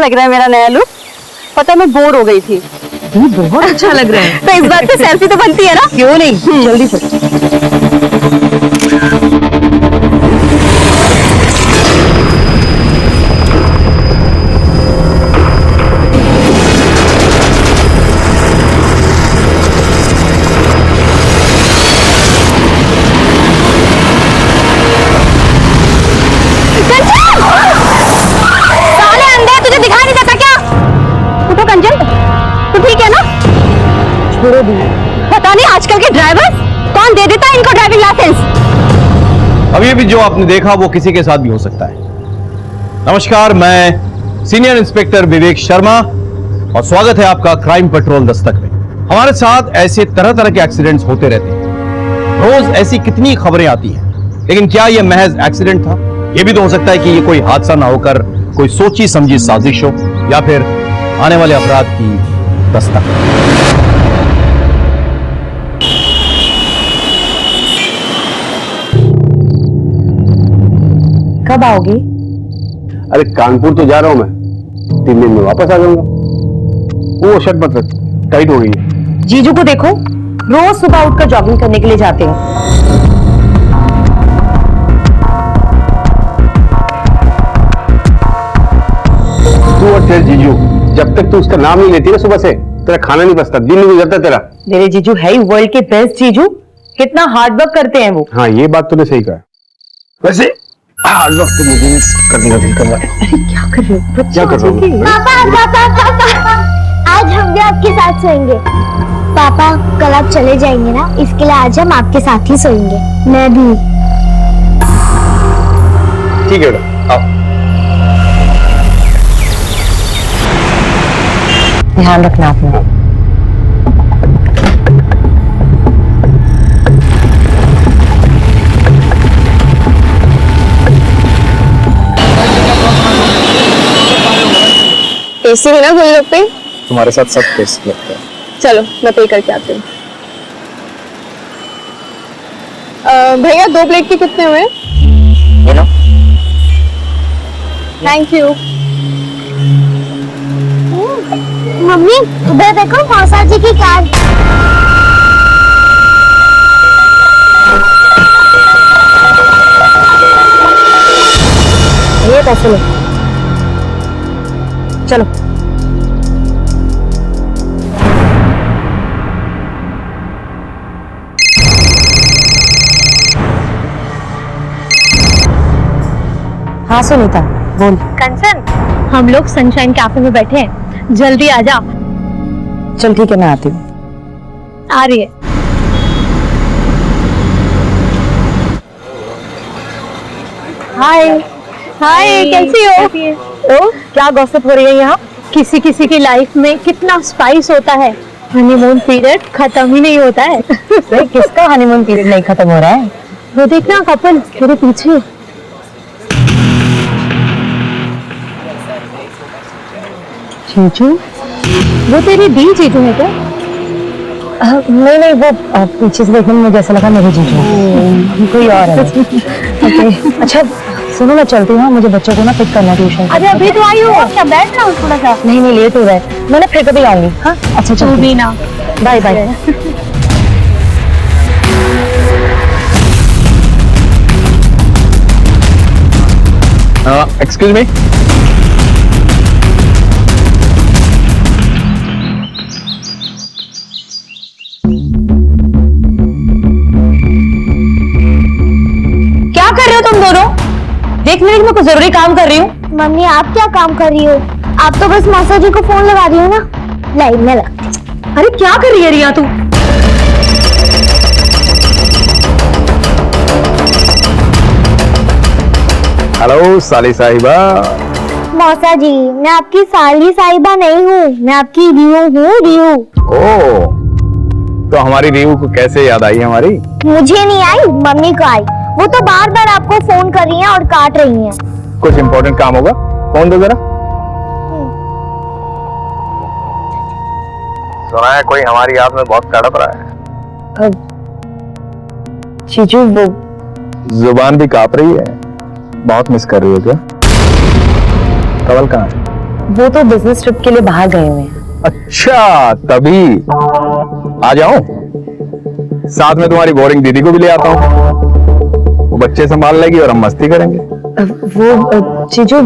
लग रहा है मेरा नया लुक? पता मैं बोर हो गई थी। बहुत अच्छा लग रहा है। तो इस बार पे सेल्फी तो बनती है ना? क्यों नहीं, जल्दी से। साले अंधे, तुझे दिखाई नहीं देता क्या? उठो कंचन, तू ठीक है ना? छोड़ो दी। पता नहीं आजकल के ड्राइवर कौन दे देता है इनको ड्राइविंग लाइसेंस। अभी भी जो आपने देखा वो किसी के साथ भी हो सकता है। नमस्कार, मैं सीनियर इंस्पेक्टर विवेक शर्मा और स्वागत है आपका क्राइम पेट्रोल दस्तक में। हमारे साथ ऐसे तरह तरह के एक्सीडेंट्स होते रहते हैं। रोज ऐसी कितनी खबरें आती हैं, लेकिन क्या यह महज एक्सीडेंट था? यह भी तो हो सकता है कि ये कोई हादसा ना होकर कोई सोची समझी साजिश हो, या फिर आने वाले अपराध की दस्तक। कब आओगे? अरे कानपुर तो जा रहा हूं मैं, 3 दिन में वापस आ जाऊंगा। वो शर्ट मत रख, टाइट हो गई है। जीजू को देखो, रोज सुबह उठकर जॉगिंग करने के लिए जाते हैं। तू और तेरे जीजू, जब तक तू उसका नाम नहीं लेती ना सुबह से, तेरा खाना नहीं बचता, दिन नहीं गुजरता तेरा। मेरे जीजू है ही वर्ल्ड के बेस्ट जीजू। कितना हार्ड वर्क करते हैं वो। हाँ, ये बात तूने सही कहा। वैसे हार्ड वर्क तो मुझे करने का दिल कर रहा है। क्या कर रहे हो? क्या कर रहा हूँ? पापा पापा पापा, आज हम भी आपके साथ सोएंगे। पापा कल आप चले जाएंगे ना, इसके लिए आज हम आपके साथ ही सोएंगे। मैं भी। ठीक है बेटा, आओ। ध्यान रखना अपना। टेस्टी है ना गोलगप्पे? तुम्हारे साथ सब टेस्ट लगता है। चलो मैं पे करके आती हूँ। भैया 2 प्लेट के कितने हुए? Thank you. मम्मी उधर देखो, मौसा जी की कार। ये पैसे लो, चलो। हाँ सुनीता, बोल। कंचन, हम लोग सनशाइन कैफे में बैठे हैं, जल्दी आ जा। चल ठीक है, मैं आती हूँ। आ रही है। हाय। हाय, कैसी हो? तो क्या गॉसिप हो रही है यहाँ? किसी किसी की लाइफ में कितना स्पाइस होता है, हनीमून पीरियड खत्म ही नहीं होता है। किसका हनीमून पीरियड नहीं खत्म हो रहा है? वो देखना कपल तेरे पीछे। जीजू? वो तेरी दी जीजू है क्या? नहीं नहीं, वो पीछे से देखने में मुझे ऐसा लगा मेरे जीजू कोई और है। Okay, अच्छा सुनो, मैं चलती हूँ, मुझे बच्चों को ना पिक करना ट्यूशन। अरे अभी तो आई हो, क्या बैठ रहा हूँ थोड़ा सा। नहीं नहीं, लेट हो रहा है, मैं ना फिर कभी आऊंगी। हाँ अच्छा, तू चल भी ना। Bye bye. Excuse me. क्या कर रहे हो तुम दोनों? देख मेरे, मैं कुछ जरूरी काम कर रही हूँ। मम्मी आप क्या काम कर रही हो? आप तो बस मौसा जी को फोन लगा रही हो ना। लाइन में लग। अरे क्या कर रही है रिया तू? हेलो साली साहिबा। मौसा जी, मैं आपकी साली साहिबा नहीं हूँ, मैं आपकी रियू हूँ, रियू। ओ, तो हमारी रीवू को कैसे याद आई हमारी? मुझे नहीं आई, मम्मी को आई। वो तो बार बार आपको फोन कर रही हैं और काट रही हैं। कुछ इम्पोर्टेंट काम होगा, फोन दो जरा। सुना है कोई हमारी याद में बहुत तड़प रहा है। जीजू वो जुबान भी कांप रही है। बहुत मिस कर रही हो क्या? कवल कहाँ है? वो तो बिजनेस ट्रिप के लिए बाहर गए हुए हैं। अच्छा, तभी। आ जाओ, साथ में तुम्हारी बोरिंग दीदी को भी ले आता हूँ। वो बच्चे संभाल लेगी और हम मस्ती करेंगे। वो जीजू,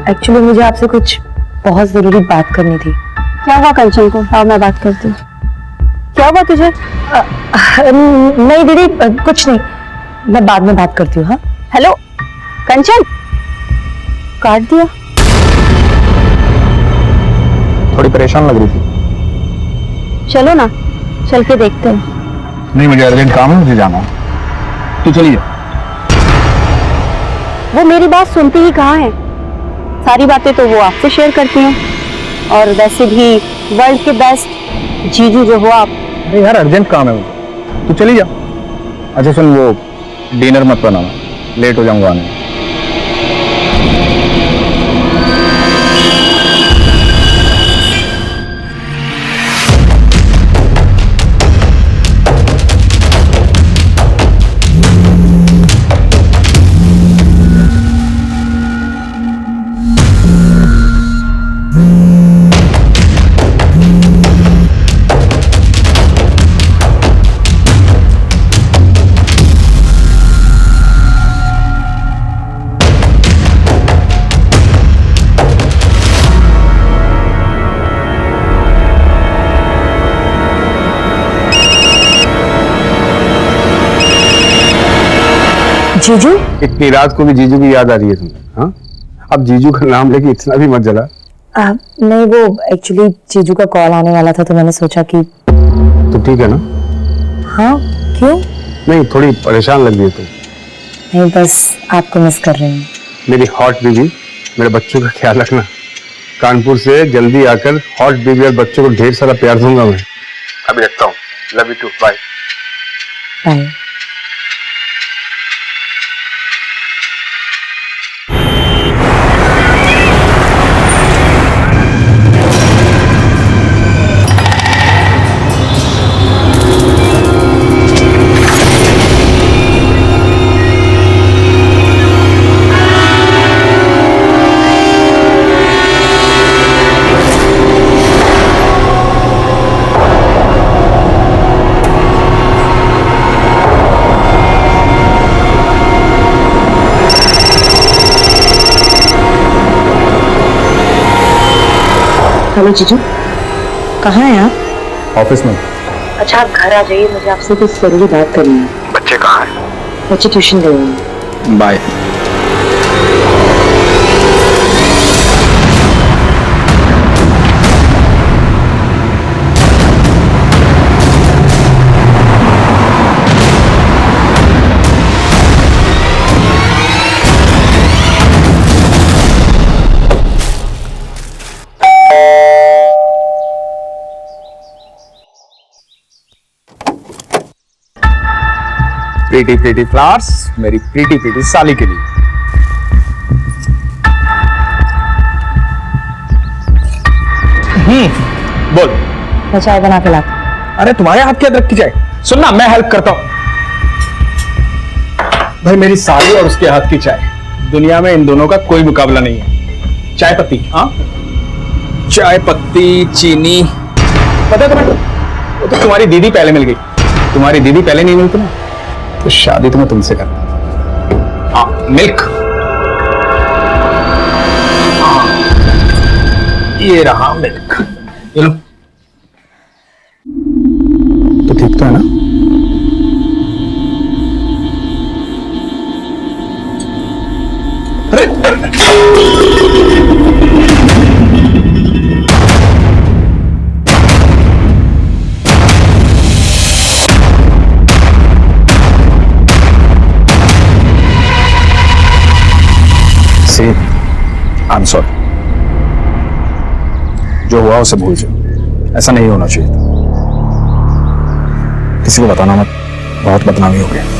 एक्चुअली मुझे आपसे कुछ बहुत जरूरी बात करनी थी। क्या हुआ कंचन को? हाँ, मैं बात करती हूँ। क्या हुआ तुझे? नहीं दीदी, कुछ नहीं, मैं बाद में बात करती हूँ। हाँ, हेलो कंचन, काट दिया। थोड़ी परेशान लग रही थी। चलो ना, चल के देखते हैं। नहीं, मुझे अर्जेंट काम है, मुझे जाना है। तू चलिए। वो मेरी बात सुनती ही कहाँ है? सारी बातें तो वो आपसे शेयर करती हैं, और वैसे भी वर्ल्ड के बेस्ट जीजू जो हो आप। अरे यार, अर्जेंट काम है मुझे, तू चली जा। अच्छा सुन, वो डिनर मत बनाना, लेट हो जाऊंगा आने में। जीजू, इतनी रात को भी जीजू की याद आ रही है तुम्हें? हाँ, अब जीजू का नाम लेके इतना भी मत जला। नहीं, वो एक्चुअली जीजू का कॉल आने वाला था तो मैंने सोचा कि। तो ठीक है ना? हाँ, क्यों? नहीं, थोड़ी परेशान लग रही है तुम। नहीं, बस आपको मिस कर रही हूँ। मेरी हॉट बीबी, मेरे बच्चों का ख्याल रखना। कानपुर से जल्दी आकर हॉट बीबी और बच्चों को ढेर सारा प्यार दूंगा मैं। अभी रखता हूँ। Love you too, bye. Bye. Hello जीजू, कहाँ हैं आप? ऑफिस में। अच्छा, आप घर आ जाइए, मुझे आपसे कुछ जरूरी बात करनी है। बच्चे कहाँ हैं? बच्चे ट्यूशन गए हैं। बाय। प्रीटी प्रीटी फ्लावर्स मेरी प्रीटी प्रीटी साली के लिए। बोल। मैं चाय बना के लाती। अरे तुम्हारे हाथ की अदरक की चाय? सुनना, मैं हेल्प करता हूं। भाई, मेरी साली और उसके हाथ की चाय, दुनिया में इन दोनों का कोई मुकाबला नहीं है। चाय पत्ती, हाँ, चाय पत्ती, चीनी, पता है तुम्हें? वो तो तुम्हारी दीदी पहले मिल गई। तुम्हारी दीदी पहले नहीं मिलती ना, तो शादी तो मैं तुमसे करता। हाँ, मिल्क। हाँ, ये रहा मिल्क। ये लो। तो ठीक तो है ना? See, I'm sorry. जो हुआ उसे भूल जाओ, ऐसा नहीं होना चाहिए था। किसी को बताना मत, बहुत बदनामी हो गई।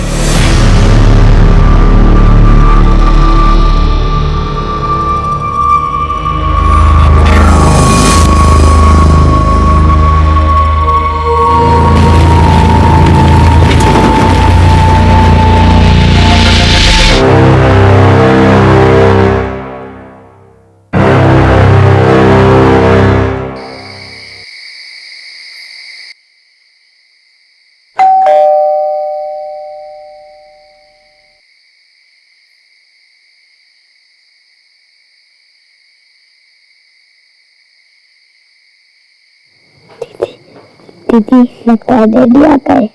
दीदी लगता है डैडी आता है।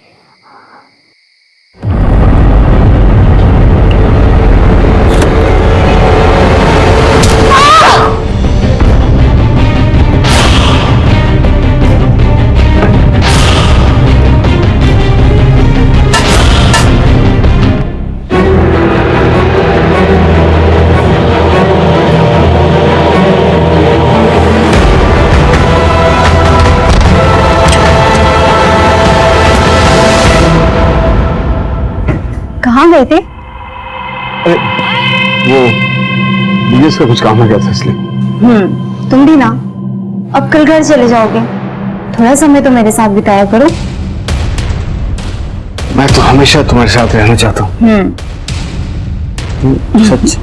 कहाँ गए थे? अरे वो बिजनेस का कुछ काम आ गया था इसलिए। तुम भी ना, अब कल घर चले जाओगे, थोड़ा समय तो मेरे साथ बिताया करो। मैं तो हमेशा तुम्हारे साथ रहना चाहता हूँ। सच।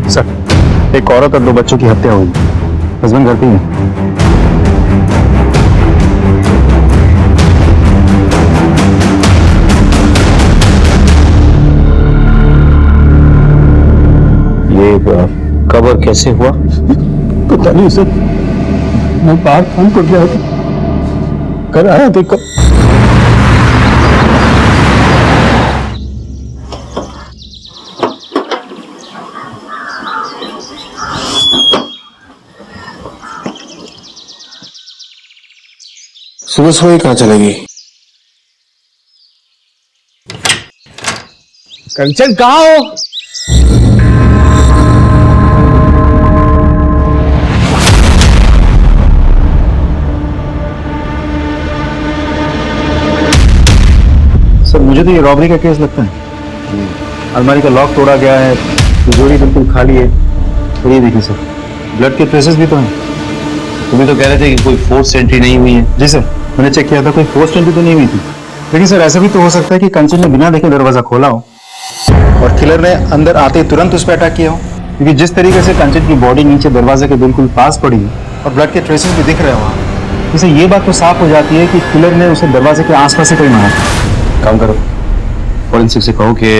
सर, एक औरत और 2 बच्चों की हत्या हुई। हस्बैंड घर पे ही है। ये कब और कैसे हुआ? पता नहीं सर, मैं बाहर काम कर गया था, कर आया तो कब। सुबह सुबह ही कहाँ चलेगी? कंचन कहाँ हो? सर, मुझे तो ये रॉबरी का केस लगता है। अलमारी का लॉक तोड़ा गया है, तिजोरी बिल्कुल खाली है। और ये देखिए सर, ब्लड के ट्रेसेस भी तो हैं। तुम्हें तो कह रहे थे कि कोई फोर्स एंट्री नहीं हुई है। जी सर, मैंने चेक किया था, कोई फोर्स एंट्री तो नहीं हुई थी। लेकिन सर, ऐसा भी तो हो सकता है कि कंचन ने बिना देखे दरवाजा खोला हो और किलर ने अंदर आते ही तुरंत उस पर अटैक किया हो। क्योंकि जिस तरीके से कंचन की बॉडी नीचे दरवाजे के बिल्कुल पास पड़ी है और ब्लड के ट्रेसेस भी दिख रहे हैं वहाँ, इससे ये बात तो साफ हो जाती है कि किलर ने उसे दरवाजे के आसपास से कहीं मारा। काम करो, फॉरेंसिक से कहो कि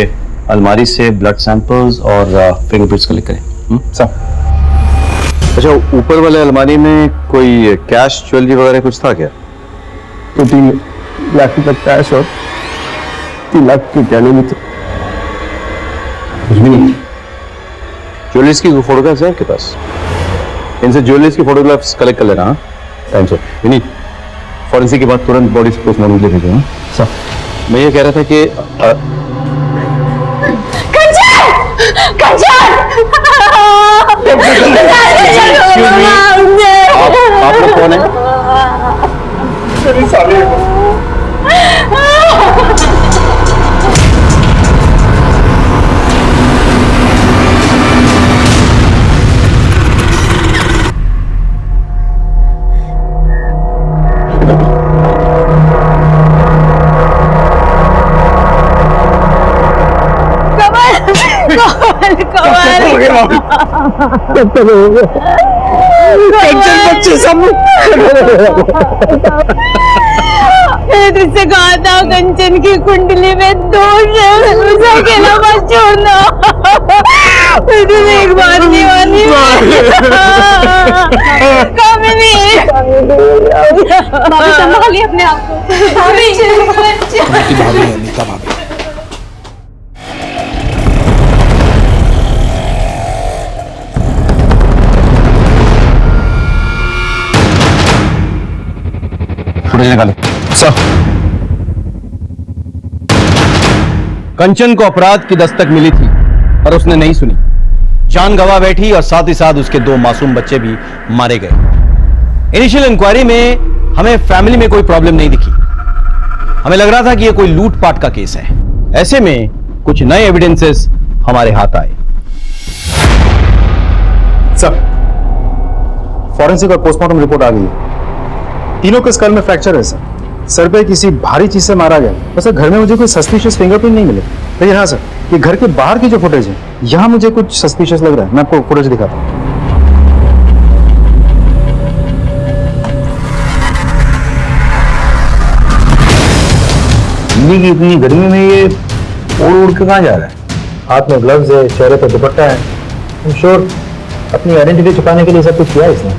अलमारी से ब्लड सैंपल्स और फिंगरप्रिंट्स कलेक्ट करें। सर, अच्छा, ऊपर वाले अलमारी में कोई कैश ज्वेलरी वगैरह कुछ था क्या? तो 3 लाख रुपए कैश और 3 लाख के गहने भी थे। कुछ भी नहीं। ज्वेलरीज की फोटोग्राफ्स हैं आपके पास? इनसे ज्वेलरीज की फोटोग्राफ्स कलेक्ट कर लेना। हाँ, टाइम से नहीं। फॉरेंसिक के बाद तुरंत बॉडी पोस्टमार्टम के लिए भेजो। सर, मैं ये कह रहा था कि आप लोग कौन है? मैंने तुझसे कहा था कंचन की कुंडली में दोष है, उसे अकेला मत छोड़ना। तुझे एक बात नहीं मानी। भाभी संभालिए अपने आप को। फुटेज निकालो। सर, कंचन को अपराध की दस्तक मिली थी पर उसने नहीं सुनी, जान गंवा बैठी और साथ ही साथ उसके 2 मासूम बच्चे भी मारे गए। इनिशियल इंक्वायरी में हमें फैमिली में कोई प्रॉब्लम नहीं दिखी। हमें लग रहा था कि यह कोई लूटपाट का केस है। ऐसे में कुछ नए एविडेंसेस हमारे हाथ आए। सर, फॉरेंसिक और पोस्टमार्टम रिपोर्ट आ गई है। तीनों के स्कल में फ्रैक्चर है सर। सर पे किसी भारी चीज से मारा गया। वैसे घर में मुझे कोई सस्पिशियस फिंगरप्रिंट नहीं मिले, लेकिन हाँ सर, ये घर के बाहर की जो फुटेज है, यहाँ मुझे कुछ सस्पिशियस लग रहा है। मैं आपको फुटेज दिखाता हूँ। दिल्ली की इतनी गर्मी में ये उड़ उड़ के कहाँ जा रहा है? हाथ में ग्लव्स है, चेहरे पर दुपट्टा है। I'm sure अपनी आइडेंटिटी छुपाने के लिए सब कुछ किया है इसने।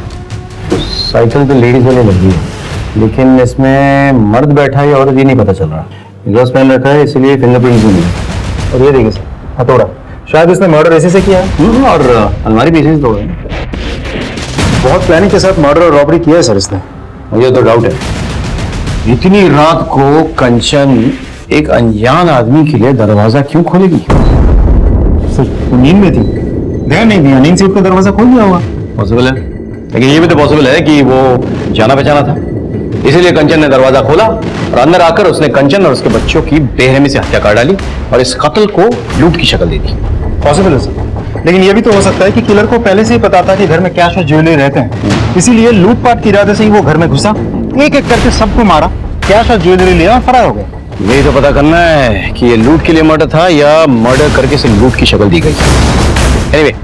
साइकिल तो लेडीज वाली लगी है, लेकिन इसमें मर्द बैठा है या औरत ये नहीं पता चल रहा। ग्लव्स पहन रखा है इसलिए फिंगरप्रिंट भी नहीं है। और ये देखिए सर, हथौड़ा, शायद इसने मर्डर इसी से किया है। और अलमारी भी इसी से तोड़ा है। बहुत प्लानिंग के साथ मर्डर और रॉबरी किया है सर इसने, मुझे तो डाउट है इतनी रात को कंचन एक अनजान आदमी के लिए दरवाजा क्यों खोलेगी? सर वो नींद में थी, ध्यान नहीं दिया, नींद से उसका दरवाजा खोल दिया होगा। पॉसिबल है, लेकिन ये भी तो पॉसिबल है कि वो जाना पहचाना था, इसीलिए कंचन ने दरवाजा खोला और अंदर आकर उसने कंचन और उसके बच्चों की बेरहमी से हत्या कर डाली और इस कत्ल को लूट की शक्ल दे दी। पॉसिबल है सर, लेकिन ये भी तो हो सकता है कि किलर को पहले से ही पता था कि घर में कैश और ज्वेलरी रहते हैं, इसीलिए लूटपाट के इरादे से ही वो घर में घुसा, एक एक करके सबको मारा, कैश और ज्वेलरी लिया और फरार हो गया। यही तो पता करना है कि ये लूट के लिए मर्डर था या मर्डर करके सिर्फ लूट की शक्ल दी गई। एनीवे,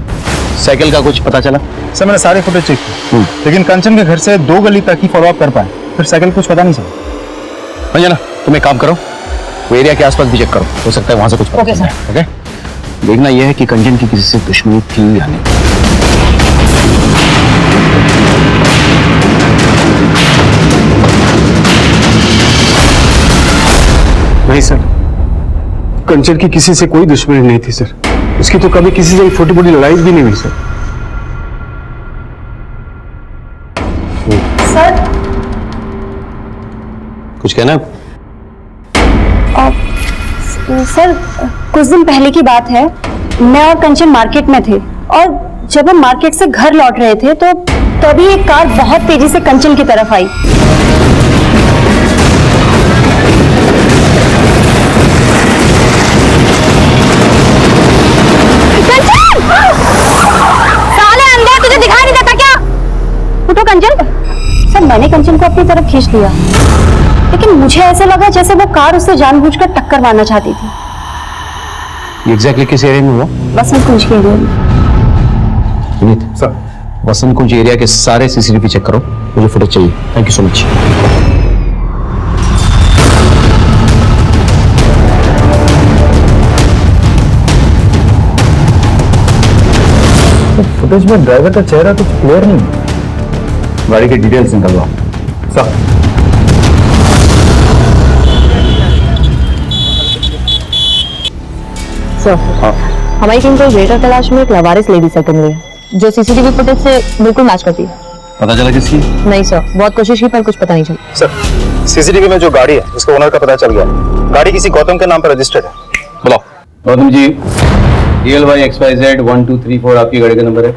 साइकिल का कुछ पता चला? सर मैंने सारे फुटेज चेक किए, लेकिन कंचन के घर से 2 गली तक ही फॉलो अप कर पाए, फिर साइकिल कुछ पता नहीं चला। अंजना तुम एक काम करो, वो एरिया के आसपास भी चेक करो, हो सकता है वहां से कुछ पता चले। ओके, देखना यह है कि कंचन की किसी से दुश्मनी थी या नहीं। नहीं सर, कंचन की किसी से कोई दुश्मनी नहीं थी सर, उसकी तो कभी किसी से छोटी मोटी लड़ाई भी नहीं हुई सर। सर कुछ कहना? सर कुछ दिन पहले की बात है, मैं और कंचन मार्केट में थे और जब हम मार्केट से घर लौट रहे थे तो तभी एक कार बहुत तेजी से कंचन की तरफ आई। साले अंधे, तुझे दिखाई नहीं देता क्या? उठो कंचन। सर मैंने कंचन को अपनी तरफ खींच लिया, लेकिन मुझे ऐसा लगा जैसे वो कार उससे जानबूझकर टक्कर मारना चाहती थी। एग्जैक्टली किस एरिया में हुआ? बसंत कुंज के एरिया में। विनीत सर, वसंत कुंज एरिया के सारे सीसीटीवी चेक करो, मुझे फुटेज चाहिए। Thank you so much. Footage में ड्राइवर का चेहरा कुछ क्लियर नहीं है, गाड़ी की डिटेल्स निकलवाओ। सर सर हमारी टीम को वेटर तलाश में एक लवारिस लेडी सेकंड मिली है जो सीसीटीवी फुटेज से बिल्कुल मैच करती है। पता चला किसकी? नहीं सर, बहुत कोशिश की पर कुछ पता नहीं चला। सर सीसीटीवी में जो गाड़ी है उसके ओनर का पता चल गया, गाड़ी किसी गौतम के नाम पर रजिस्टर्ड है। बुलाओ। गौतम जी, DLY-XYZ 1234 आपकी गाड़ी का नंबर है?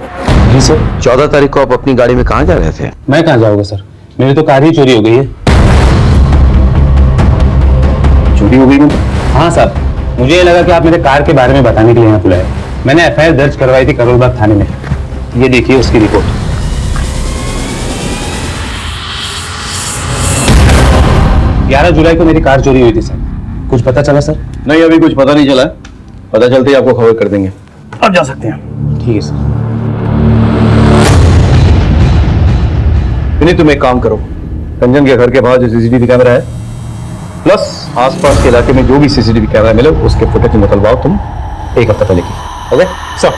जी सर। 14 तारीख को आप अपनी गाड़ी में कहाँ जा रहे थे? मैं कहाँ जाऊंगा सर, मेरी तो कार ही चोरी हो गई है। चोरी हो गई मतलब? हाँ साहब, मुझे ये लगा कि आप मेरे कार के बारे में बताने के लिए यहाँ बुलाए। मैंने FIR दर्ज करवाई थी करोलबाग थाने में, ये देखिए उसकी रिपोर्ट। 11 जुलाई को मेरी कार चोरी हुई थी सर, कुछ पता चला सर? नहीं, अभी कुछ पता नहीं चला, पता चलते ही आपको खबर कर देंगे। अब जा सकते हैं। ठीक है सर। नहीं, तुम एक काम करो, कंचन के घर के बाहर जो सीसीटीवी कैमरा है प्लस आसपास के इलाके में जो भी सीसीटीवी कैमरा मिले उसके फुटेज निकलवाओ तुम 1 हफ्ता पहले की। Okay sir.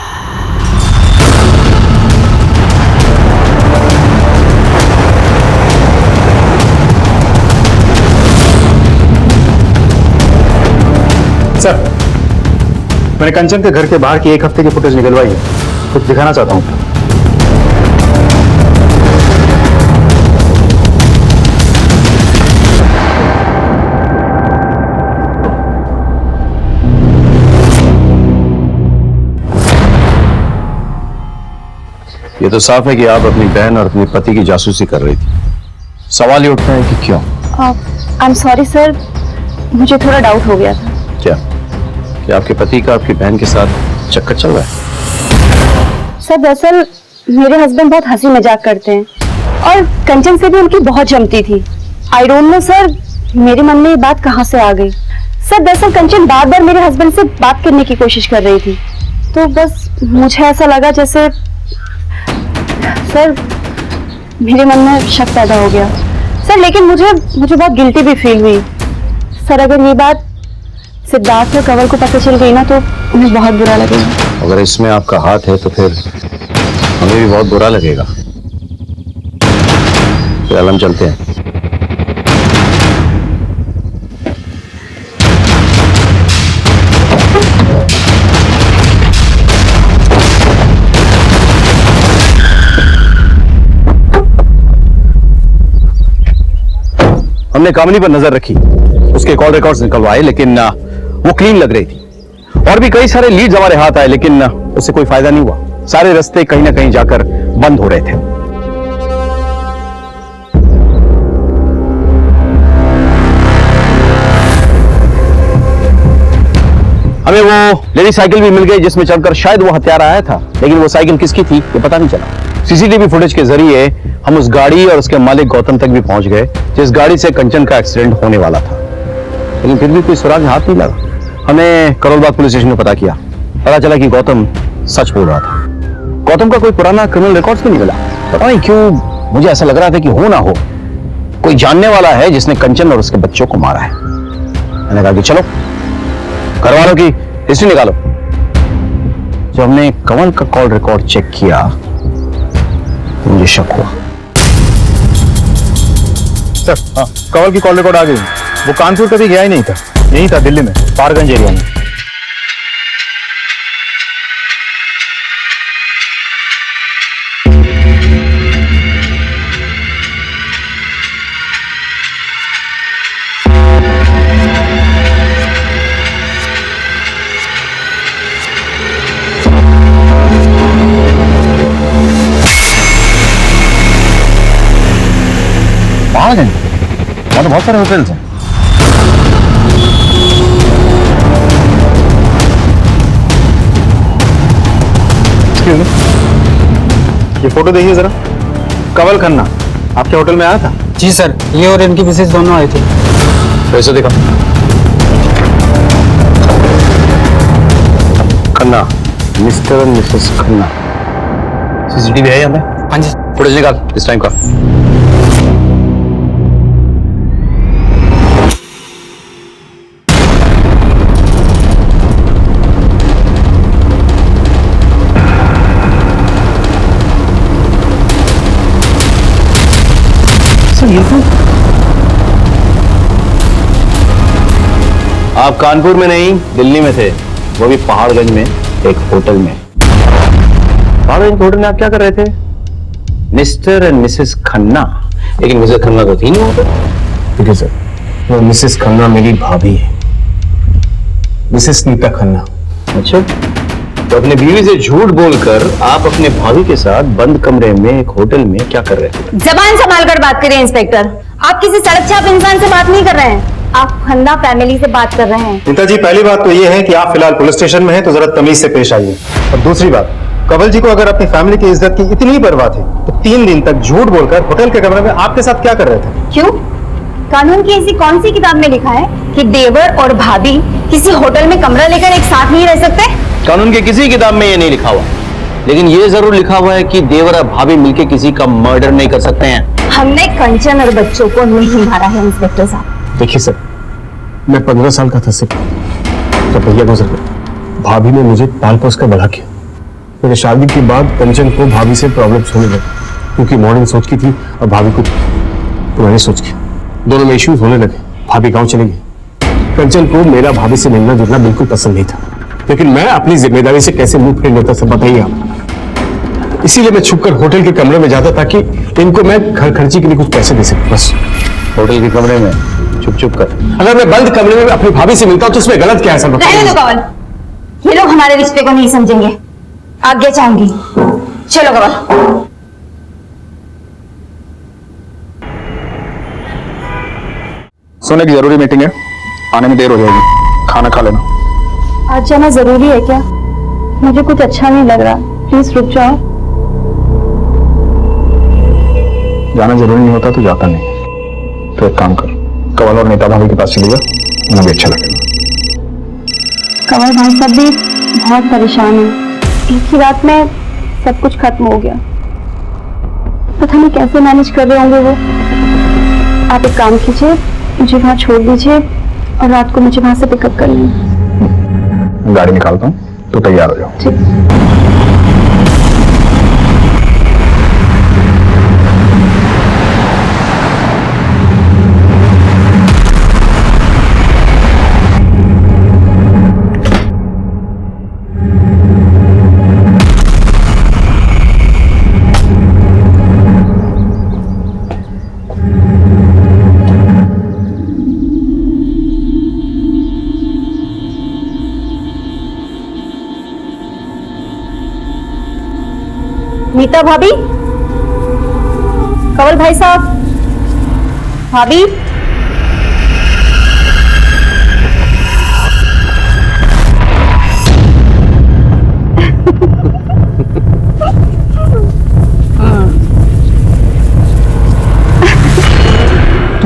सर मैंने कंचन के घर के बाहर की 1 हफ्ते की फुटेज निकलवाई है, कुछ दिखाना चाहता हूँ। ये तो साफ है कि आप अपनी बहन और अपने पति की जासूसी कर रही थी। सवाल ये उठता है कि क्यों? आई एम सॉरी सर, मुझे थोड़ा डाउट हो गया था। क्या आपके पति का आपकी बहन के साथ चक्कर चल रहा है? सर दरअसल मेरे हस्बैंड बहुत हंसी मजाक करते हैं और कंचन से भी उनकी बहुत जमती थी। आई डोंट नो सर, मेरे मन में ये बात कहाँ से आ गई। सर दरअसल कंचन बार बार मेरे हस्बैंड से बात करने की कोशिश कर रही थी, तो बस मुझे ऐसा लगा जैसे सर मेरे मन में शक पैदा हो गया सर। लेकिन मुझे बहुत गिल्टी भी फील हुई सर अगर ये बात सिद्धार्थ और कंवल को पता चल गई ना तो उन्हें बहुत बुरा लगेगा। अगर इसमें आपका हाथ है तो फिर हमें भी बहुत बुरा लगेगा। फिर हम चलते हैं। हमने कामिनी पर नजर रखी, उसके कॉल रिकॉर्ड्स निकलवाए, लेकिन वो क्लीन लग रही थी। और भी कई सारे लीड्स हमारे हाथ आए, लेकिन उससे कोई फायदा नहीं हुआ। सारे रास्ते कहीं ना कहीं जाकर बंद हो रहे थे। हमें वो लेडी साइकिल भी मिल गई जिसमें चलकर शायद वो हत्यारा आया था, लेकिन वो साइकिल किसकी थी ये पता नहीं चला। सीसीटीवी फुटेज के जरिए हम उस गाड़ी और उसके मालिक गौतम तक भी पहुंच गए जिस गाड़ी से कंचन का एक्सीडेंट होने वाला था, लेकिन फिर भी कोई सुराग हाथ नहीं लगा। हमने करोलबाग पुलिस स्टेशन में पता किया, पता चला कि गौतम सच बोल रहा था। गौतम का कोई पुराना क्रिमिनल रिकॉर्ड्स भी नहीं मिला। पता नहीं क्यों मुझे ऐसा लग रहा था कि हो ना हो कोई जानने वाला है जिसने कंचन और उसके बच्चों को मारा है। मैंने कहा कि चलो घर वालों की हिस्ट्री निकालो। जब हमने कंवल का कॉल रिकॉर्ड चेक किया तो मुझे शक हुआ। सर हाँ, कंवल की कॉल रिकॉर्ड आ गई। वो कानपुर कभी गया ही नहीं था, यही था दिल्ली में, पारगंज एरिया में। पारगंज वहां तो बहुत सारे होटल्स हैं। ये फोटो देखिए जरा, कंवल खन्ना आपके होटल में आया था? जी सर, ये और इनकी मिसेज दोनों आए थे। पैसे दिखा। खन्ना, मिस्टर और मिसेस खन्ना। सीसीटीवी है हमें? हाँ जी। फुटेज निकाल इस टाइम का। आप कानपुर में नहीं दिल्ली में थे, वो भी पहाड़गंज में एक होटल में। पहाड़गंज होटल में आप क्या कर रहे थे? Mister and Mrs Khanna. लेकिन मिसेस खन्ना तो थी नहीं वहां पर। ठीक है सर, वो मिसेस खन्ना मेरी भाभी है, मिसेस नीता खन्ना। अच्छा, तो अपने बीवी से झूठ बोलकर आप अपने भाभी के साथ बंद कमरे में एक होटल में क्या कर रहे थे? जबान संभाल कर बात करिए इंस्पेक्टर। आप किसी सड़क छाप इंसान से बात नहीं कर रहे हैं, आप खन्ना फैमिली से बात कर रहे हैं। नीता जी, पहली बात तो ये है कि आप फिलहाल पुलिस स्टेशन में हैं, तो जरा तमीज से पेश आइए। और दूसरी बात, कंवल जी को अगर अपनी फैमिली की इज्जत की इतनी परवाह थी तो 3 दिन तक झूठ बोलकर होटल के कमरे में आपके साथ क्या कर रहे थे? क्यों? कानून की ऐसी कौन सी किताब में लिखा है कि देवर और भाभी किसी होटल में कमरा लेकर एक साथ नहीं रह सकते? कानून की किसी किताब में ये नहीं लिखा हुआ, लेकिन ये जरूर लिखा हुआ है कि देवर और भाभी मिलकर किसी का मर्डर नहीं कर सकते हैं। हमने कंचन और बच्चों को नहीं मारा है इंस्पेक्टर साहब। देखिए सर, मैं 15 साल का था सिर्फ, तो भैया गुजर गए। भाभी ने मुझे पाल पोस कर बड़ा किया। मेरे शादी के बाद कंचन को भाभी से प्रॉब्लम्स होने लगे, क्योंकि मॉर्निंग सोच की थी और भाभी को पुरानी सोच की। दोनों में इश्यूज होने लगे, भाभी गांव चले गई। कंचन को मेरा भाभी से मिलना जुलना बिल्कुल पसंद नहीं था, लेकिन मैं अपनी जिम्मेदारी से कैसे मुंह फेर लेता सब बताइए आप। इसीलिए मैं छुपकर होटल के कमरे में जाता ताकि इनको मैं घर खर्ची के लिए कुछ पैसे दे सकूं, बस। होटल के कमरे में छुप छुप कर? अगर मैं बंद कमरे में अपनी भाभी से मिलता तो उसमें गलत क्या है सर? रहने दो कंवल, ये लोग हमारे रिश्ते को नहीं समझेंगे। आज्ञा चाहूंगी, चलो कंवल। सोने की जरूरी मीटिंग है, आने में देर हो जाएगी, खाना खा लेना। आज जाना जरूरी है क्या? मुझे कुछ अच्छा नहीं लग रहा, प्लीज रुक जाओ। जाना जरूरी नहीं होता तो जाता नहीं। तो एक काम कर, कंवल और नीता भाभी के पास चली जा, उन्हें भी अच्छा लगेगा। कंवल भाई साहब भी बहुत परेशान है, एक ही रात में सब कुछ खत्म हो गया। पता नहीं कैसे मैनेज कर रहे होंगे वो। आप एक काम कीजिए, मुझे वहां छोड़ दीजिए, और रात को मुझे वहां से पिकअप कर लेना। गाड़ी निकालता हूँ तो तैयार हो जाओ। ठीक। नीता भाभी, कवल भाई साहब, भाभी। तू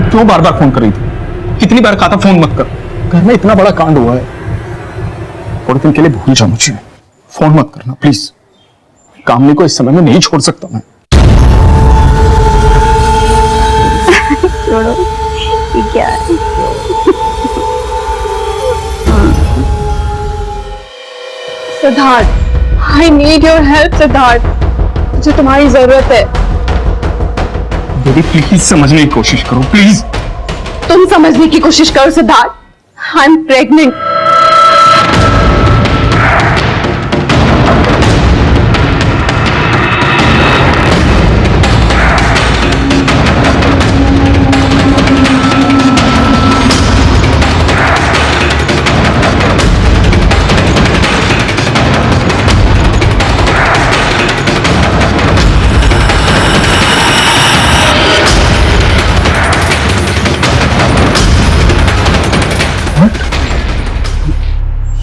क्यों बार बार फोन कर रही थी? कितनी बार कहा था फोन मत कर? घर में इतना बड़ा कांड हुआ है, थोड़े दिन के लिए भूल जाओ मुझे। फोन मत करना प्लीज। कामनी को इस समय में नहीं छोड़ सकता मैं। छोड़ो, ये क्या है? Siddharth, I need your help, Siddharth. मुझे तुम्हारी जरूरत है। दीदी प्लीज समझने की कोशिश करो प्लीज। तुम समझने की कोशिश करो सिद्धार्थ। I am pregnant.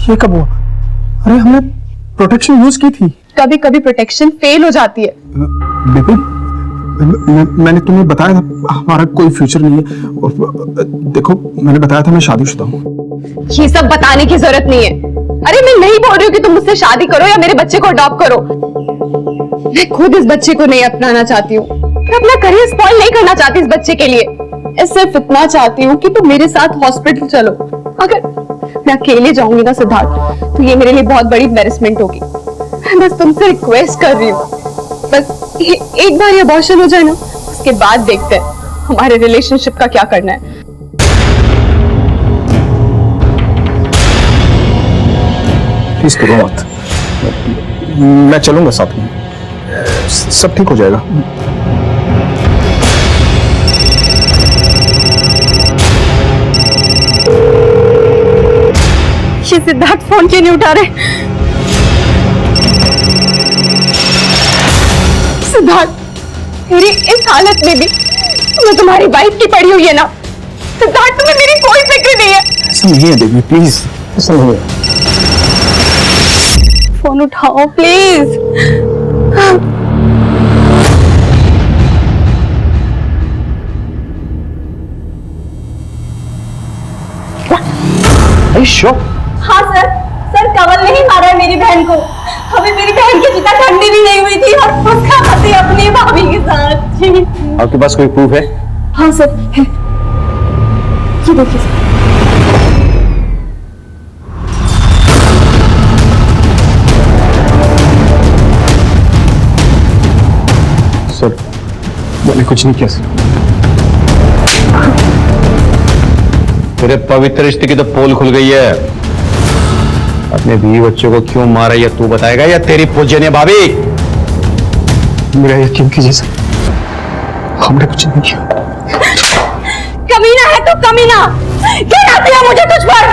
ये कब हुआ? अरे हमने प्रोटेक्शन यूज की थी। कभी कभी प्रोटेक्शन फेल हो जाती है। बेबी, मैंने तुम्हें बताया था हमारा कोई फ्यूचर नहीं है। और देखो मैंने बताया था मैं शादीशुदा हूँ। ये सब बताने की जरूरत नहीं है। अरे मैं नहीं बोल रही हूँ कि तुम मुझसे शादी करो या मेरे बच्चे को अडॉप्ट करो। मैं खुद इस बच्चे को नहीं अपनाना चाहती हूँ। मैं अपना करियर स्पॉइल नहीं करना चाहती इस बच्चे के लिए। मैं सिर्फ इतना चाहती हूँ कि तुम मेरे साथ हॉस्पिटल चलो। अगर मैं अकेले जाऊंगी ना सिद्धार्थ, तो ये मेरे लिए बहुत बड़ी एम्बैरेसमेंट होगी। मैं बस तुमसे रिक्वेस्ट कर रही हूँ, बस एक बार ये अबॉर्शन हो जाए ना, उसके बाद देखते हैं हमारे रिलेशनशिप का क्या करना है। प्लीज करो मत, मैं चलूंगा साथ में, सब ठीक हो जाएगा। ये सिद्धार्थ फोन क्यों नहीं उठा रहे? सिद्धार्थ, मेरी इस हालत में भी तुम्हें तुम्हारी वाइफ की पड़ी हुई है ना? सिद्धार्थ, तुम्हें मेरी कोई फिक्र नहीं है। ऐसा नहीं है देवी, प्लीज ऐसा नहीं है। फोन उठाओ प्लीज। हाँ सर, कवल ने ही मारा है मेरी बहन को। अभी मेरी बहन की चिता ठंडी भी नहीं हुई थी और उसका पति अपनी भाभी के साथ। जी आपके पास कोई प्रूफ है? हाँ सर है। ये देखिए सर, मैंने कुछ नहीं किया सर। तेरे पवित्र रिश्ते की तो पोल खुल गई है। अपने बीवी बच्चों को क्यों मारा ये तू बताएगा या तेरी पूजनीय भाभी? मेरा यकीन कीजिए सर, हमने कुछ नहीं किया। कमीना है तो कमीना। क्या आती है मुझे तुझ पर?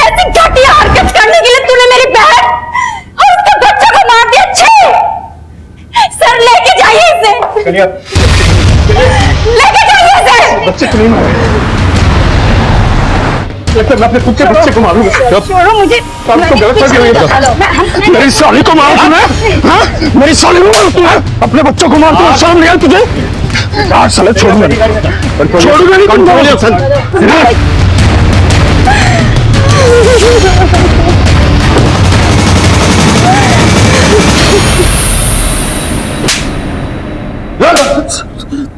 ऐसी घटिया हरकत करने के लिए तूने मेरी बहन और उसके बच्चे को मार दिया। छे सर, लेके जाइए इसे। लेके जाइए इसे। बच्चे को नहीं मारे, मैं अपने खुद के बच्चे को मारूंगा। छोड़ो मुझे। तो गलत फंसी हुई है। मेरी साली को मारा तूने? हाँ? मेरी साली को मारा तूने? अपने बच्चों को मार तूने? शर्म नहीं आई तुझे? आज साले छोड़ूंगा नहीं, छोड़ूंगा नहीं तुमको।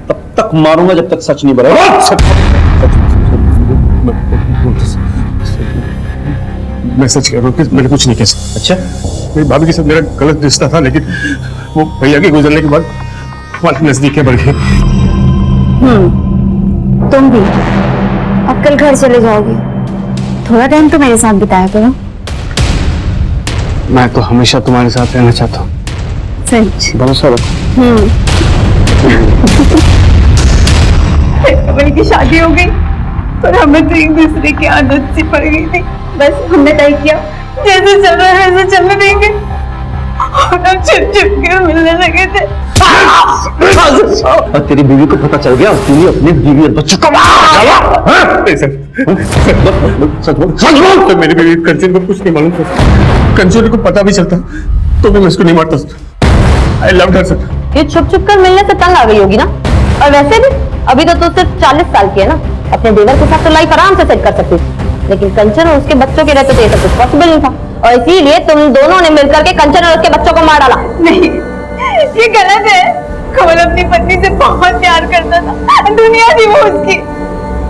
तब तक मारूंगा जब तक सच नहीं बनेगा। मैं सच कह रहा हूँ कि मैंने कुछ नहीं किया। अच्छा, मेरी भाभी के साथ मेरा गलत रिश्ता था, लेकिन वो भैया के गुजरने के बाद हमारी नजदीकें बढ़ गई। तुम भी अब कल घर चले जाओगे, थोड़ा टाइम तो मेरे साथ बिताया करो। मैं तो हमेशा तुम्हारे साथ रहना चाहता हूँ। सच? भरोसा रखो। कमल की शादी हो गई और हमें तो एक दूसरे की आदत सी पड़ गई थी। बस हमने तय किया जैसे चल रहा है वैसे चलने देंगे और हम छिप छिप के मिलने लगे थे। और तेरी बीवी को पता चल गया और तूने अपने बीवी और बच्चों को सच बोल। तो मेरी बीवी कंचन को कुछ नहीं मालूम था। कंचन को पता भी चलता तो भी मैं उसको नहीं मारता। I love her sir. ये छुप छुप कर मिलने से तंग आ गई होगी ना। और वैसे भी अभी तो तू सिर्फ 40 साल की है ना, अपने देवर के साथ तो लाइफ आराम से सेट कर सकती थी, लेकिन कंचन और उसके बच्चों के रहते तो ये सब कुछ पॉसिबल नहीं था, और इसीलिए तुम दोनों ने मिलकर के कंचन और उसके बच्चों को मार डाला। नहीं, ये गलत है। कमल अपनी पत्नी से बहुत प्यार करता था, दुनिया थी वो उसकी।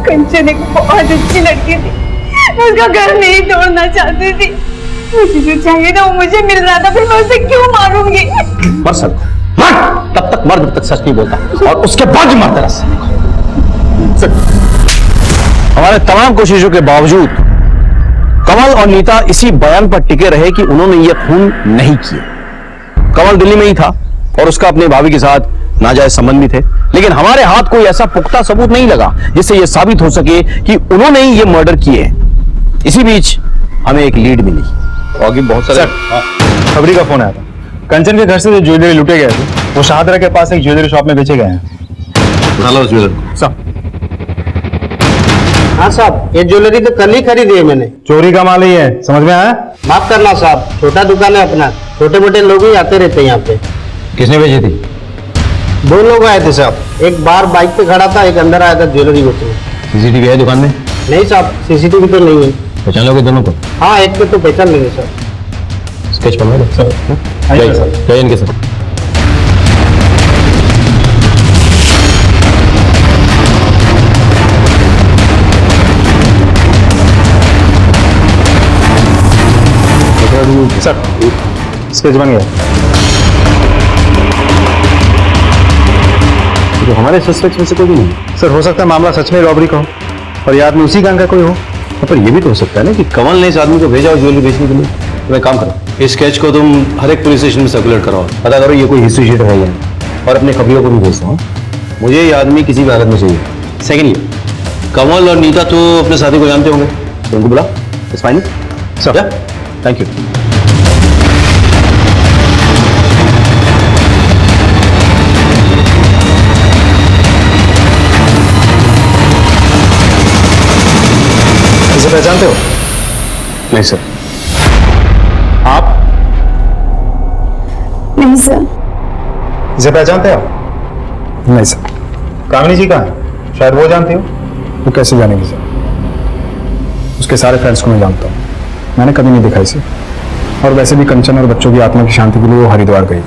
कंचन एक बहुत अच्छी लड़की थी, मैं उसका घर नहीं तोड़ना चाहती थी। मुझे जो चाहिए था वो मुझे मिल रहा था, फिर मैं उसे क्यों मारूंगी? मर सकता, मर, तब तक मर जब तक सच नहीं बोलता, और उसके बाद ही मरता रहा। हमारे तमाम कोशिशों के बावजूद कमल और नीता इसी बयान पर टिके रहे कि उन्होंने ये खून नहीं किया। कमल दिल्ली में ही था और उसका अपने भाभी के साथ नाजायज संबंध भी थे, लेकिन हमारे हाथ कोई ऐसा पुख्ता सबूत नहीं लगा जिससे यह साबित हो सके कि उन्होंने ही ये मर्डर किए हैं। इसी बीच हमें एक लीड मिली और आगे बहुत सारे खबरी का फोन आया था। कंचन के घर से जो ज्वेलरी लुटे गए थे वो शाहदरा के पास एक ज्वेलरी शॉप में बेचे गए हैं। हाँ साहब, ये ज्वेलरी तो कल ही खरीदी है मैंने। चोरी का माल ही है, समझ में आया? माफ करना साहब, छोटा दुकान है अपना, छोटे मोटे लोग ही आते रहते हैं यहाँ पे। किसने भेजी थी? 2 लोग आए थे साहब, एक बाहर बाइक पे खड़ा था, एक अंदर आया था ज्वेलरी बेचने। सीसीटीवी है दुकान में? नहीं साहब, सीसीटीवी तो नहीं है। पहचान लोगे दोनों को? हाँ, एक पे तो पहचान लेंगे सर। स्केच बनवा दो सर। जय इनके सर। सर स्केच बन गया। तो हमारे सस्पेक्ट में से कोई भी नहीं। सर हो सकता है मामला सच में रॉबरी का हो और ये आदमी उसी गैंग का कोई हो। पर ये भी तो हो सकता है ना कि कमल ने इस आदमी को भेजा हो ज्वेलरी बेचने के लिए। तो एक काम करो, इस स्केच को तुम हर एक पुलिस स्टेशन में सर्कुलेट कराओ, पता करो ये कोई हिस्ट्री शीट है या नहीं, और अपने खबरियों को भी भेज दो। मुझे ये आदमी किसी भी हालत में चाहिए। सेकेंडली, कमल और नीता तो अपने साथी को जानते होंगे, तो उनको बुला। It's fine sir. Thank you. इसे पहचानते हो? नहीं सर। आप? नहीं सर। इसे पहचानते हो? नहीं सर। कामिनी जी कहाँ है? शायद वो जानती हो। वो कैसे जानेगी सर? उसके सारे फ्रेंड्स को मैं जानता हूँ, मैंने कभी नहीं देखा इसे। और वैसे भी कंचन और बच्चों की आत्मा की शांति के लिए वो हरिद्वार गई।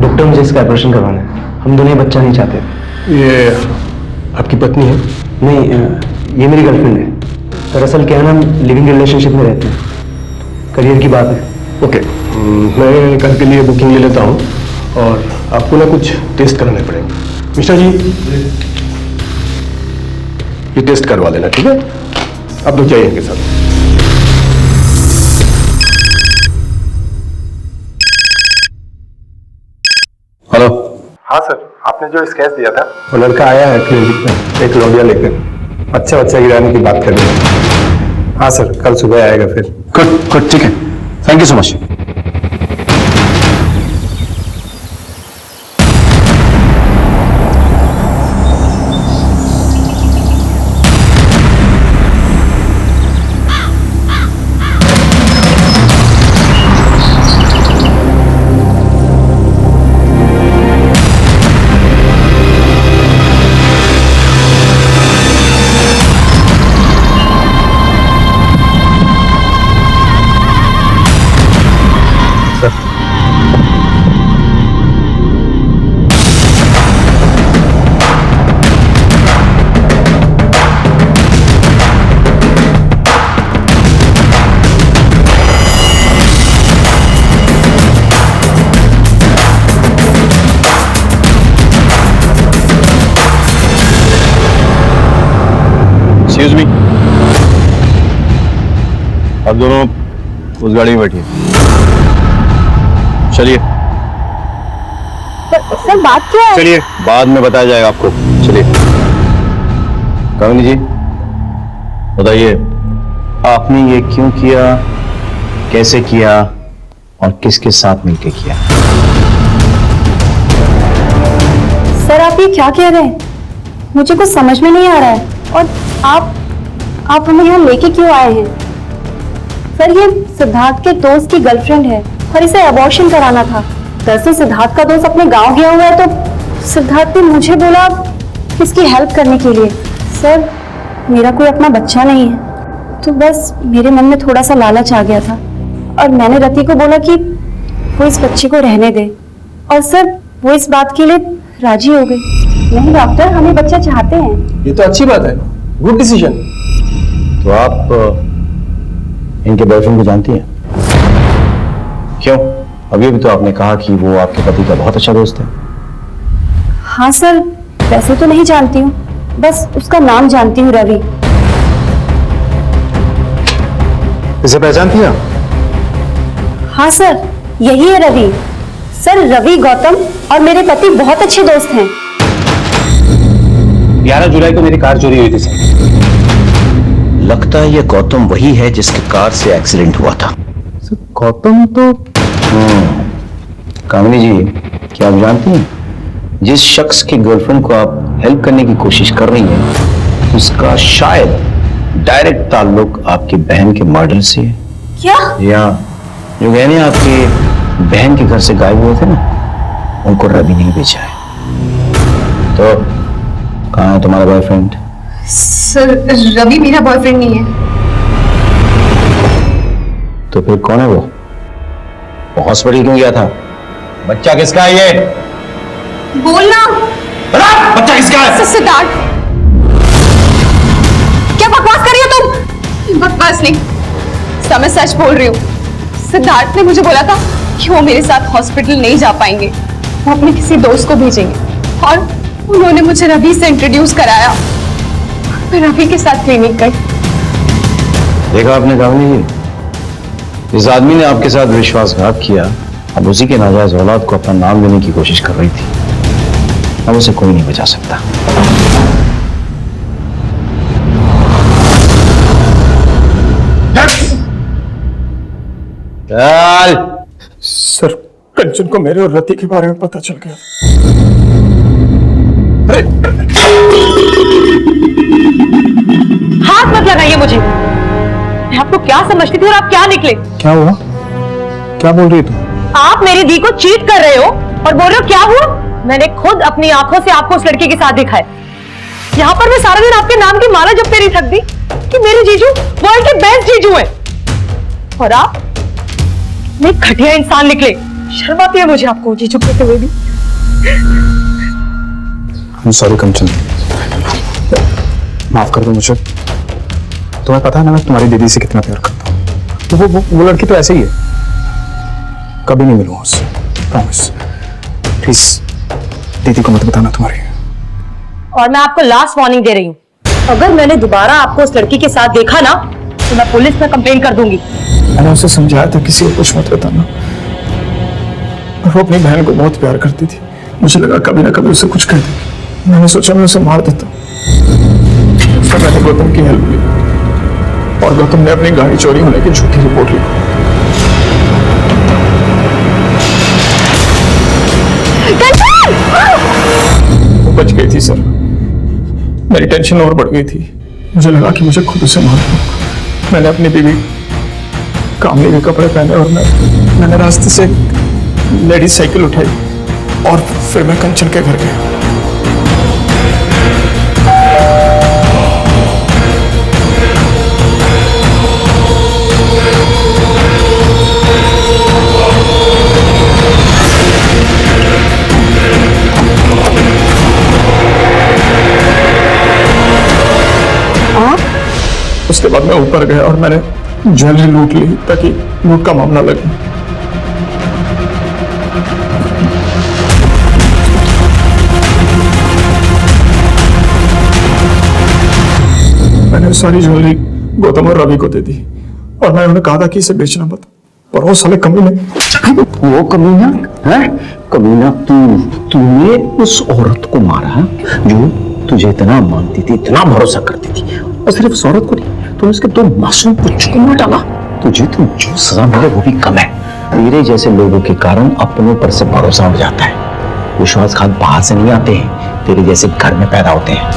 डॉक्टर, मुझे इसका ऑपरेशन करवाना है। हम दोनों बच्चा नहीं चाहते। ये आपकी पत्नी है? नहीं, ये मेरी गर्लफ्रेंड है। दरअसल क्या है ना, हम लिविंग रिलेशनशिप में रहते हैं, करियर की बात है। ओके, मैं कल के लिए बुकिंग ले लेता हूँ और आपको ना कुछ टेस्ट कराने पड़ेंगे। मिश्रा जी, ये टेस्ट करवा लेना, ठीक है? अब तो चाहिए इनके साथ। हेलो। हाँ सर, आपने जो स्केच दिया था वो लड़का आया है क्लिनिक में एक लौंडिया लेकर, अच्छा बच्चा गिराने की बात कर रहे हैं। हाँ सर, कल सुबह आएगा फिर। गुड गुड, ठीक है, थैंक यू सो मच। अब दोनों उस गाड़ी में बैठिए। चलिए सर बात क्या है? चलिए, बाद में बताया जाएगा आपको। चलिए कामिनी जी, बताइए आपने ये क्यों किया, कैसे किया और किसके साथ मिलकर किया? सर आप ये क्या कह रहे हैं? मुझे कुछ समझ में नहीं आ रहा है। और आप हमें यहाँ लेके क्यों आए हैं? सर ये सिद्धार्थ के दोस्त की गर्लफ्रेंड है और इसे अबॉर्शन कराना था। दरअसल सिद्धार्थ का दोस्त अपने गांव गया हुआ है तो सिद्धार्थ ने मुझे बोला इसकी हेल्प करने के लिए। सर मेरा कोई अपना बच्चा नहीं है तो बस मेरे मन में थोड़ा सा लालच आ गया था और मैंने रति को बोला कि वो इस बच्चे को रहने दे और सर वो इस बात के लिए राजी हो गई। नहीं डॉक्टर, हमें बच्चा चाहते हैं। ये तो अच्छी बात है, गुड डिसीजन। तो आप इनके बॉयफ्रेंड को जानती हैं? क्यों, अभी भी तो आपने कहा कि वो आपके पति का बहुत अच्छा दोस्त है। हाँ सर, वैसे तो नहीं जानती हूँ, बस उसका नाम जानती हूँ, रवि। इसे पहचानती हैं? हाँ सर, यही है रवि। सर रवि गौतम और मेरे पति बहुत अच्छे दोस्त हैं। 11 जुलाई को मेरी कार चोरी हुई थी सर। लगता है ये गौतम वही है जिसके कार से एक्सीडेंट हुआ था। गौतम तो कामिनी जी, क्या आप जानती हैं जिस शख्स की गर्लफ्रेंड को आप हेल्प करने की कोशिश कर रही हैं उसका शायद डायरेक्ट ताल्लुक आपकी बहन के मर्डर से है। क्या? या जो गहने आपके बहन के घर से गायब हुए थे ना, उनको रवि ने बेचा है। तो कहाँ है तुम्हारा बॉयफ्रेंड? सर रवि मेरा बॉयफ्रेंड नहीं है। तो फिर कौन है वो हॉस्पिटल क्यों गया था? बच्चा किसका है ये? बोलना। बच्चा किसका है? सिद्धार्थ। क्या बकवास कर रही हो तुम? बकवास नहीं, मैं सच बोल रही हूँ। सिद्धार्थ ने मुझे बोला था कि वो मेरे साथ हॉस्पिटल नहीं जा पाएंगे, वो अपने किसी दोस्त को भेजेंगे और उन्होंने मुझे रवि से इंट्रोड्यूस कराया। मैं रवि के साथ क्लिनिक गई। देखा आपने कामिनी जी, इस आदमी ने आपके साथ विश्वासघात किया। अब उसी के नाजायज औलाद को अपना नाम देने की कोशिश कर रही थी। अब उसे कोई नहीं बचा सकता। चल। सर कंचन को मेरे और रति के बारे में पता चल गया। हाथ मत लगाइए मुझे। मैं आपको क्या समझती थी और आप क्या निकले? क्या हुआ? क्या बोल रही है तू? आप मेरी दी को चीट कर रहे हो और बोल रहे हो क्या हुआ? मैंने खुद अपनी आंखों से आपको उस लड़के के साथ देखा है। यहाँ पर मैं सारा दिन आपके नाम की माला जपते नहीं थकती कि मेरे जीजू वर्ल्ड के बेस्ट जीजू हैं और आप एक घटिया इंसान निकले। शर्म आती है मुझे आपको जीजू कहते हुए भी। सॉरी कंचन, माफ कर दो मुझे। तुम्हें पता है ना मैं तुम्हारी दीदी से कितना प्यार करता हूँ। तो वो लड़की तो ऐसे ही है, कभी नहीं मिलूंगा उससे, प्रॉमिस। प्लीज दीदी को मत बताना तुम्हारी। और मैं आपको लास्ट वार्निंग दे रही हूँ, अगर मैंने दोबारा आपको उस लड़की के साथ देखा ना तो मैं पुलिस में कंप्लेन कर दूंगी। मैंने उसे समझाया था किसी को कुछ मत बताना, और वो अपनी बहन को बहुत प्यार करती थी। मुझे लगा कभी ना कभी उसे कुछ कह देगी। मैंने सोचा मैं उसे मार देता। फिर मैंने गौतम की हेल्प ली और गौतम ने अपनी गाड़ी चोरी होने की झूठी रिपोर्ट लिखी। वो बच गई थी सर। मेरी टेंशन और बढ़ गई थी। मुझे लगा कि मुझे खुद उसे मार दूंगा। मैंने अपनी बीवी कामली के कपड़े पहने और मैंने रास्ते से लेडीज साइकिल उठाई और फिर मैं कंचन के घर गया। उसके बाद मैं ऊपर गया और मैंने ज्वेलरी लूट ली ताकि लूट का मामला लगे। मैंने सारी ज्वेलरी गौतम और रवि को दे दी और मैं उन्हें कहा था कि इसे बेचना मत, पर वो साले कमीने। वो कमीना है? कमीना तूने उस औरत को मारा जो तुझे इतना मानती थी, इतना भरोसा करती थी, और सिर्फ उस औरत को नहीं, तूने उसके 2 मासूम बच्चों को मार डाला। तुझे तो जो सजा मिले वो भी कम है। मेरे जैसे लोगों के कारण अपनों पर से भरोसा उठ जाता है। विश्वासघात बाहर से नहीं आते हैं, तेरे जैसे घर में पैदा होते हैं।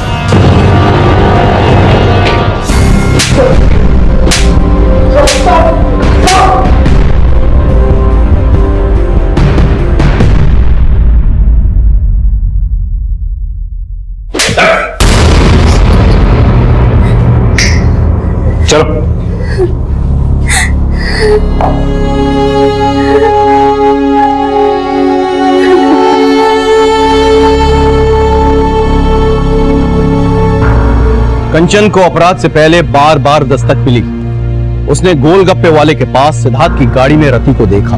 चलो कंचन को अपराध से पहले बार बार दस्तक मिली। उसने गोलगप्पे वाले के पास सिद्धार्थ की गाड़ी में रति को देखा,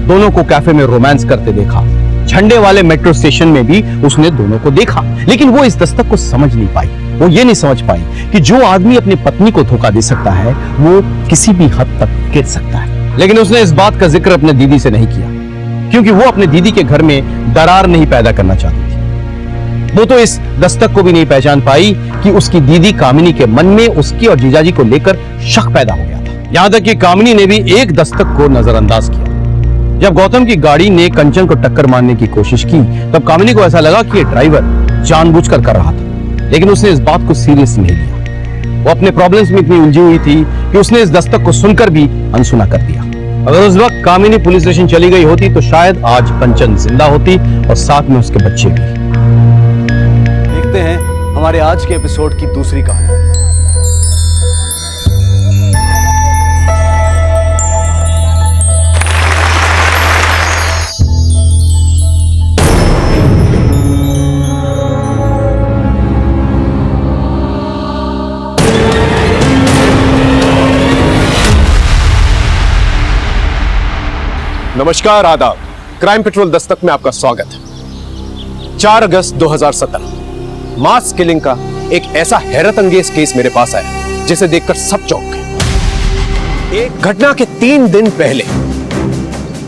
दोनों को कैफे में रोमांस करते देखा, झंडे वाले मेट्रो स्टेशन में भी उसने दोनों को देखा। लेकिन वो इस दस्तक को समझ नहीं पाई। वो ये नहीं समझ पाई कि जो आदमी अपनी पत्नी को धोखा दे सकता है वो किसी भी हद तक गिर सकता है। लेकिन उसने इस बात का जिक्र अपने दीदी से नहीं किया, क्योंकि वो अपने दीदी के घर में दरार नहीं पैदा करना चाहती थी। वो तो इस दस्तक को भी नहीं पहचान पाई कि उसकी दीदी कामिनी के मन में उसकी और जीजाजी को लेकर शक पैदा हो गया था। यहां तक कि कामिनी ने भी एक दस्तक को नजरअंदाज किया। जब गौतम की गाड़ी ने कंचन को टक्कर मारने की कोशिश की तब कामिनी को ऐसा लगा कि ये ड्राइवर जानबूझकर कर रहा था, लेकिन उसने इस बात को सीरियस नहीं लिया। वो अपने प्रॉब्लम्स में इतनी उलझी हुई थी कि उसने इस दस्तक को सुनकर भी अनसुना कर दिया। अगर उस वक्त कामिनी पुलिस स्टेशन चली गई होती तो शायद आज कंचन जिंदा होती और साथ में उसके बच्चे भी। देखते हैं हमारे आज के एपिसोड की दूसरी कहानी। नमस्कार, आदाब। क्राइम पेट्रोल दस्तक में आपका स्वागत है। 4 अगस्त 2017 मास किलिंग का एक ऐसा हैरत अंगेज केस मेरे पास आया जिसे देखकर सब चौंक गए। एक घटना के 3 दिन पहले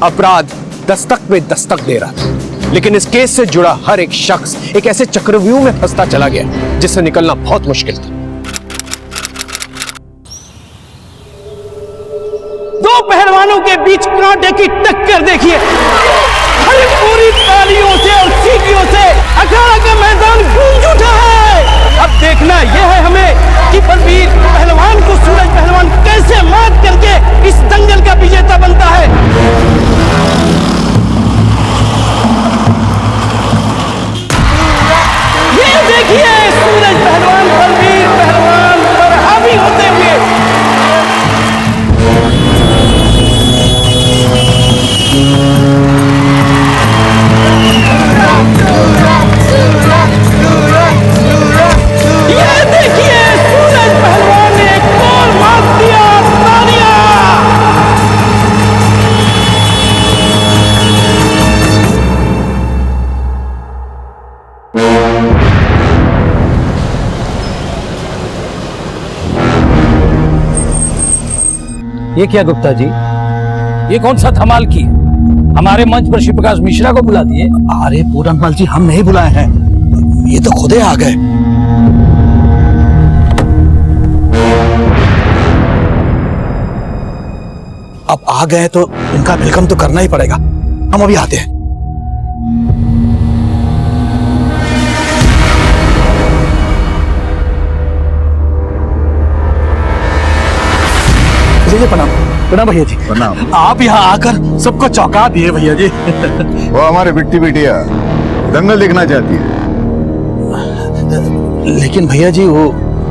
अपराध दस्तक में दस्तक दे रहा था, लेकिन इस केस से जुड़ा हर एक शख्स एक ऐसे चक्रव्यूह में फंसता चला गया जिससे निकलना बहुत मुश्किल था। 2 पहलवानों के बीच कांटे की टक्कर देखिए। अरे पूरी तालियों से और सीटियों से अखाड़ा का मैदान गूंज उठा है। अब देखना यह है हमें कि बलबीर पहलवान को सूरज पहलवान कैसे मात करके इस दंगल का विजेता बनता है। ये देखिए सूरज पहलवान बलबीर पहलवान पर हावी होते हुए। ये देखिए सूरज पहलवान ने एक और मात दिया। तालियां। ये क्या गुप्ता जी, ये कौन सा धमाल की है? हमारे मंच पर शिवप्रकाश मिश्रा को बुला दिए। अरे पूरनमल जी, हम नहीं बुलाए हैं, ये तो खुदे आ गए। अब आ गए तो इनका वेलकम तो करना ही पड़ेगा। हम अभी आते हैं। प्रणाम। प्रणाम भैया जी। प्रणाम। आप यहाँ आकर सबको चौंका दिए भैया जी। वो हमारे बिट्टी बिटिया दंगल देखना चाहती है। लेकिन भैया जी वो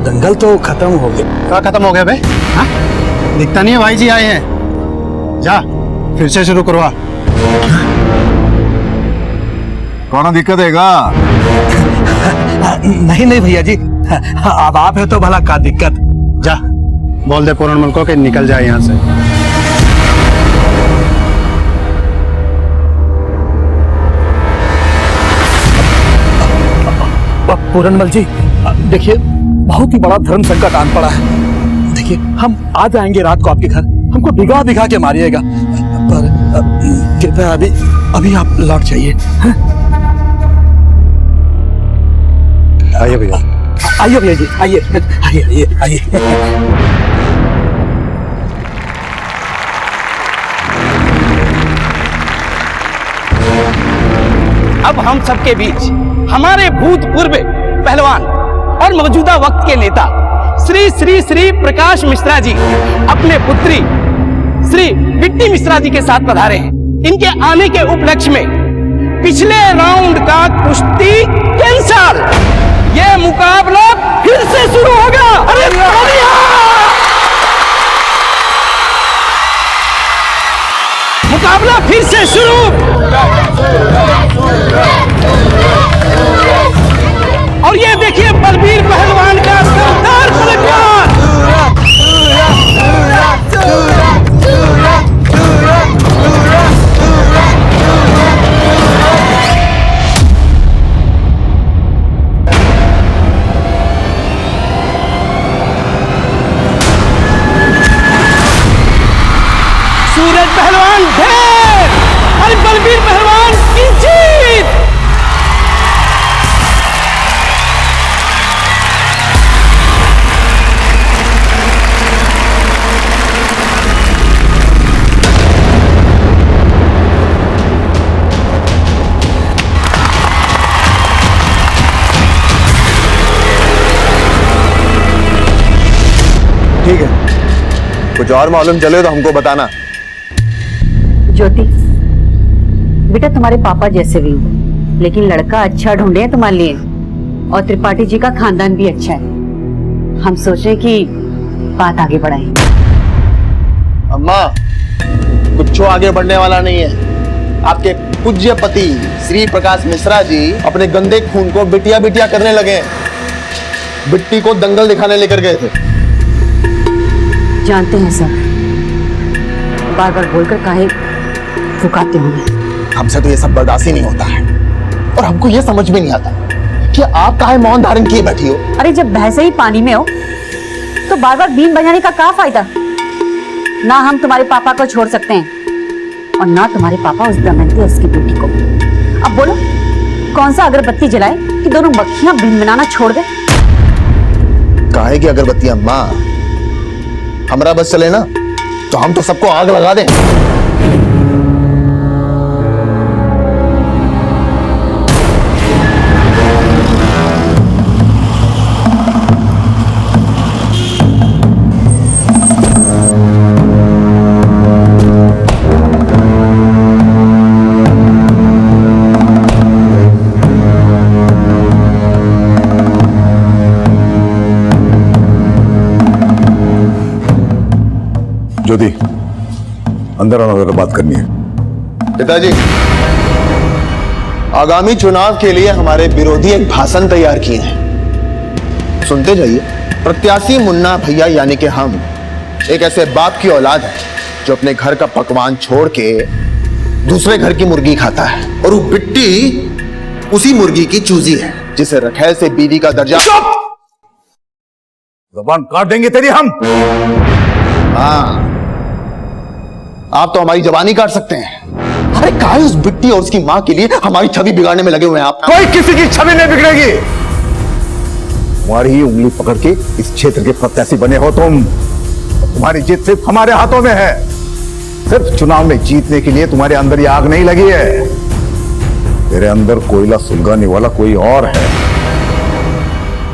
दंगल तो खत्म हो गया। क्या खत्म हो गया बे? हाँ? दिखता नहीं है, भाई जी आए हैं। जा फिर से शुरू करवा। कौन दिक्कत हैगा? नहीं नहीं भैया जी, अब आप है तो भला का दिक्कत। जा बोल दे पूरनमल को कि निकल जाए यहाँ से। पूरनमल जी देखिए, बहुत ही बड़ा धर्म संकट आन पड़ा है। देखिए हम आ जाएंगे रात को आपके घर, हमको भिगा भिगा के मारिएगा, पर कृपया अभी आप लौट जाइए। आइए भैया, आइए भैया जी, आइए आइए आइए आइए। अब हम सबके बीच हमारे भूतपूर्व पहलवान और मौजूदा वक्त के नेता श्री श्री श्री प्रकाश मिश्रा जी अपने पुत्री श्री बिट्टी मिश्रा जी के साथ पधारे हैं। इनके आने के उपलक्ष्य में पिछले राउंड का कुश्ती कैंसल, ये मुकाबला फिर से शुरू होगा। अरे मुकाबला फिर से शुरू। और ये देखिए बलबीर पहलवान का शानदार पलटवार। सूरज पहलवान ढेर और बलबीर पहलवान की जीत। ठीक है, कुछ और मालूम चले तो हमको बताना। ज्योति बेटा, तुम्हारे पापा जैसे भी हो, लेकिन लड़का अच्छा ढूंढे हैं तुम्हारे लिए, और त्रिपाठी जी का खानदान भी अच्छा है। हम सोचे कि बात आगे बढ़ाएं। अम्मा, कुछ आगे बढ़ने वाला नहीं है। आपके पूज्य पति श्री प्रकाश मिश्रा जी अपने गंदे खून को बिटिया बिटिया करने लगे। बिट्टी को दंगल दिखाने लेकर गए थे। जानते हैं सर, बार बार बोलकर काहे फुकाते होंगे। हमसे तो ये सब बर्दाश्त ही नहीं होता है, और हमको ये समझ में नहीं आता कि आप काहे मौन धारण किए बैठी हो। अरे जब भैंसे ही पानी में हो तो बार बार बीन बजाने का क्या फायदा। ना हम तुम्हारे पापा को छोड़ सकते हैं, और ना तुम्हारे पापा उस दमयंती उसकी बेटी को। अब बोलो, कौन सा अगरबत्ती जलाए कि दोनों मक्खियां बीन बनाना छोड़ दे। काहे की अगरबत्ती अम्मा, हमारा बस चले ना तो हम तो सबको आग लगा दें। ज्योति, अंदर आना, जरा बात करनी है। पिताजी, आगामी चुनाव के लिए हमारे विरोधी एक भाषण तैयार किए हैं, सुनते जाइए। प्रत्याशी मुन्ना भैया यानी कि हम एक ऐसे बाप की औलाद है जो अपने घर का पकवान छोड़ के दूसरे घर की मुर्गी खाता है, और वो बिट्टी उसी मुर्गी की चूजी है जिसे रखैल से बीवी का दर्जा। जबान काट देंगे तेरी हम। हाँ, आप तो हमारी जबानी काट सकते हैं। अरे काहे उस बिट्टी और उसकी मां के लिए हमारी छवि बिगाड़ने में लगे हुए हैं आप। कोई किसी की छवि नहीं बिगड़ेगी। तुम्हारी ही उंगली पकड़ के इस क्षेत्र के प्रत्याशी बने हो तुम। तुम्हारी जीत सिर्फ हमारे हाथों में है। सिर्फ चुनाव में जीतने के लिए तुम्हारे अंदर ये आग नहीं लगी है। तेरे अंदर कोयला सुलगाने वाला कोई और है।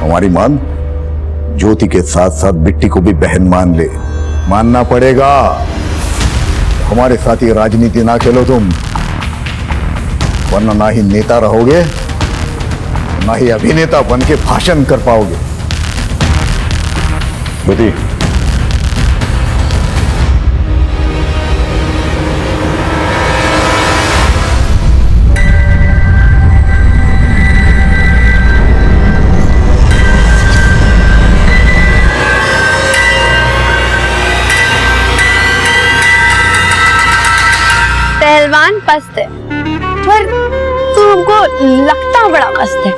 हमारी मान ज्योति के साथ साथ बिट्टी को भी बहन मान ले। मानना पड़ेगा। हमारे साथ ये राजनीति ना खेलो तुम, वरना ना ही नेता रहोगे, ना ही अभिनेता बन के भाषण कर पाओगे। ज्योति, पहलवान पस्त है, पर तुमको लगता बड़ा मस्त है।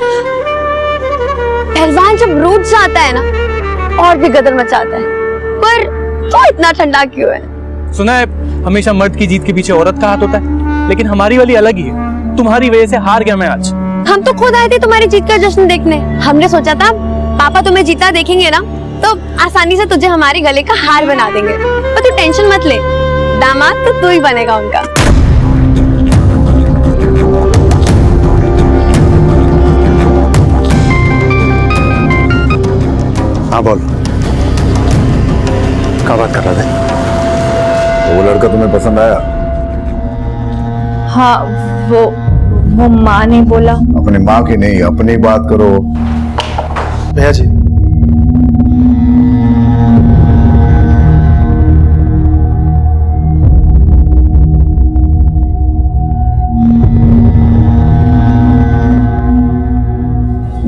पहलवान जब रूठ जाता है ना, और भी गदर मचाता है। पर वो इतना ठंडा क्यों है? सुना है हमेशा मर्द की जीत के पीछे औरत का हाथ होता है, लेकिन हमारी वाली अलग ही है। तुम्हारी वजह से हार गया मैं आज। हम तो खुद आए थे तुम्हारी जीत का जश्न देखने। हमने सोचा था पापा तुम्हें जीता देखेंगे ना तो आसानी से तुझे हमारे गले का हार बना देंगे। पर तू टेंशन मत ले, दामाद तो तू ही बनेगा उनका। हाँ बोल, क्या बात कर रहे थे? वो लड़का तुम्हें पसंद आया? हाँ, वो माँ ने बोला। अपनी माँ की नहीं, अपनी बात करो। भैया जी,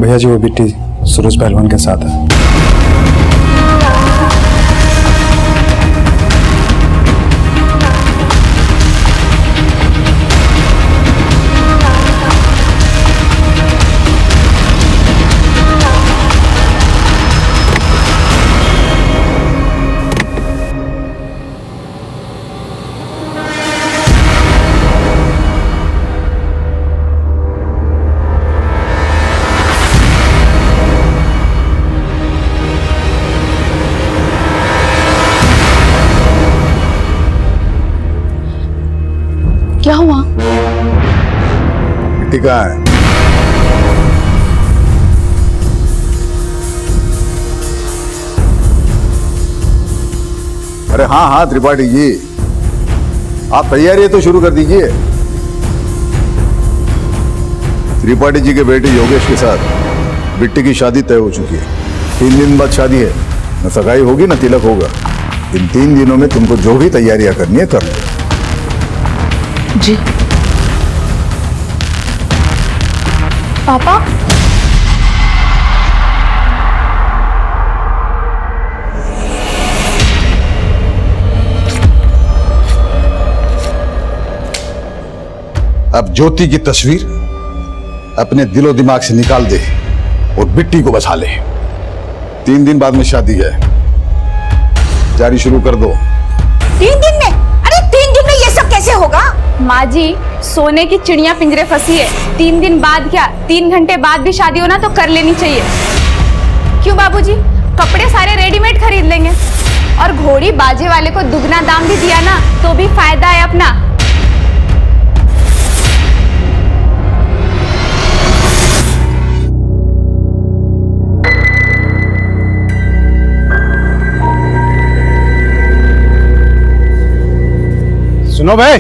भैया जी वो बिट्टी सूरज पहलवान के साथ है। क्या हुआ? बिट्टी कहाँ है? अरे हाँ हाँ त्रिपाठी जी, आप तैयारी तो शुरू कर दीजिए। त्रिपाठी जी के बेटे योगेश के साथ बिट्टी की शादी तय हो चुकी है। 3 दिन बाद शादी है, न सगाई होगी न तिलक होगा। इन 3 दिनों में तुमको जो भी तैयारियां करनी है कर लो। जी पापा, अब ज्योति की तस्वीर अपने दिलो दिमाग से निकाल दे और बिट्टी को बचा ले। 3 दिन बाद में शादी है, तैयारी शुरू कर दो। 3 दिन में? अरे 3 दिन में ये सब कैसे होगा? माँ जी, सोने की चिड़िया पिंजरे फंसी है। 3 दिन बाद क्या, 3 घंटे बाद भी शादी हो ना तो कर लेनी चाहिए। क्यों बाबूजी, कपड़े सारे रेडीमेड खरीद लेंगे और घोड़ी बाजे वाले को दुगना दाम भी दिया ना तो भी फायदा है अपना। सुनो भाई,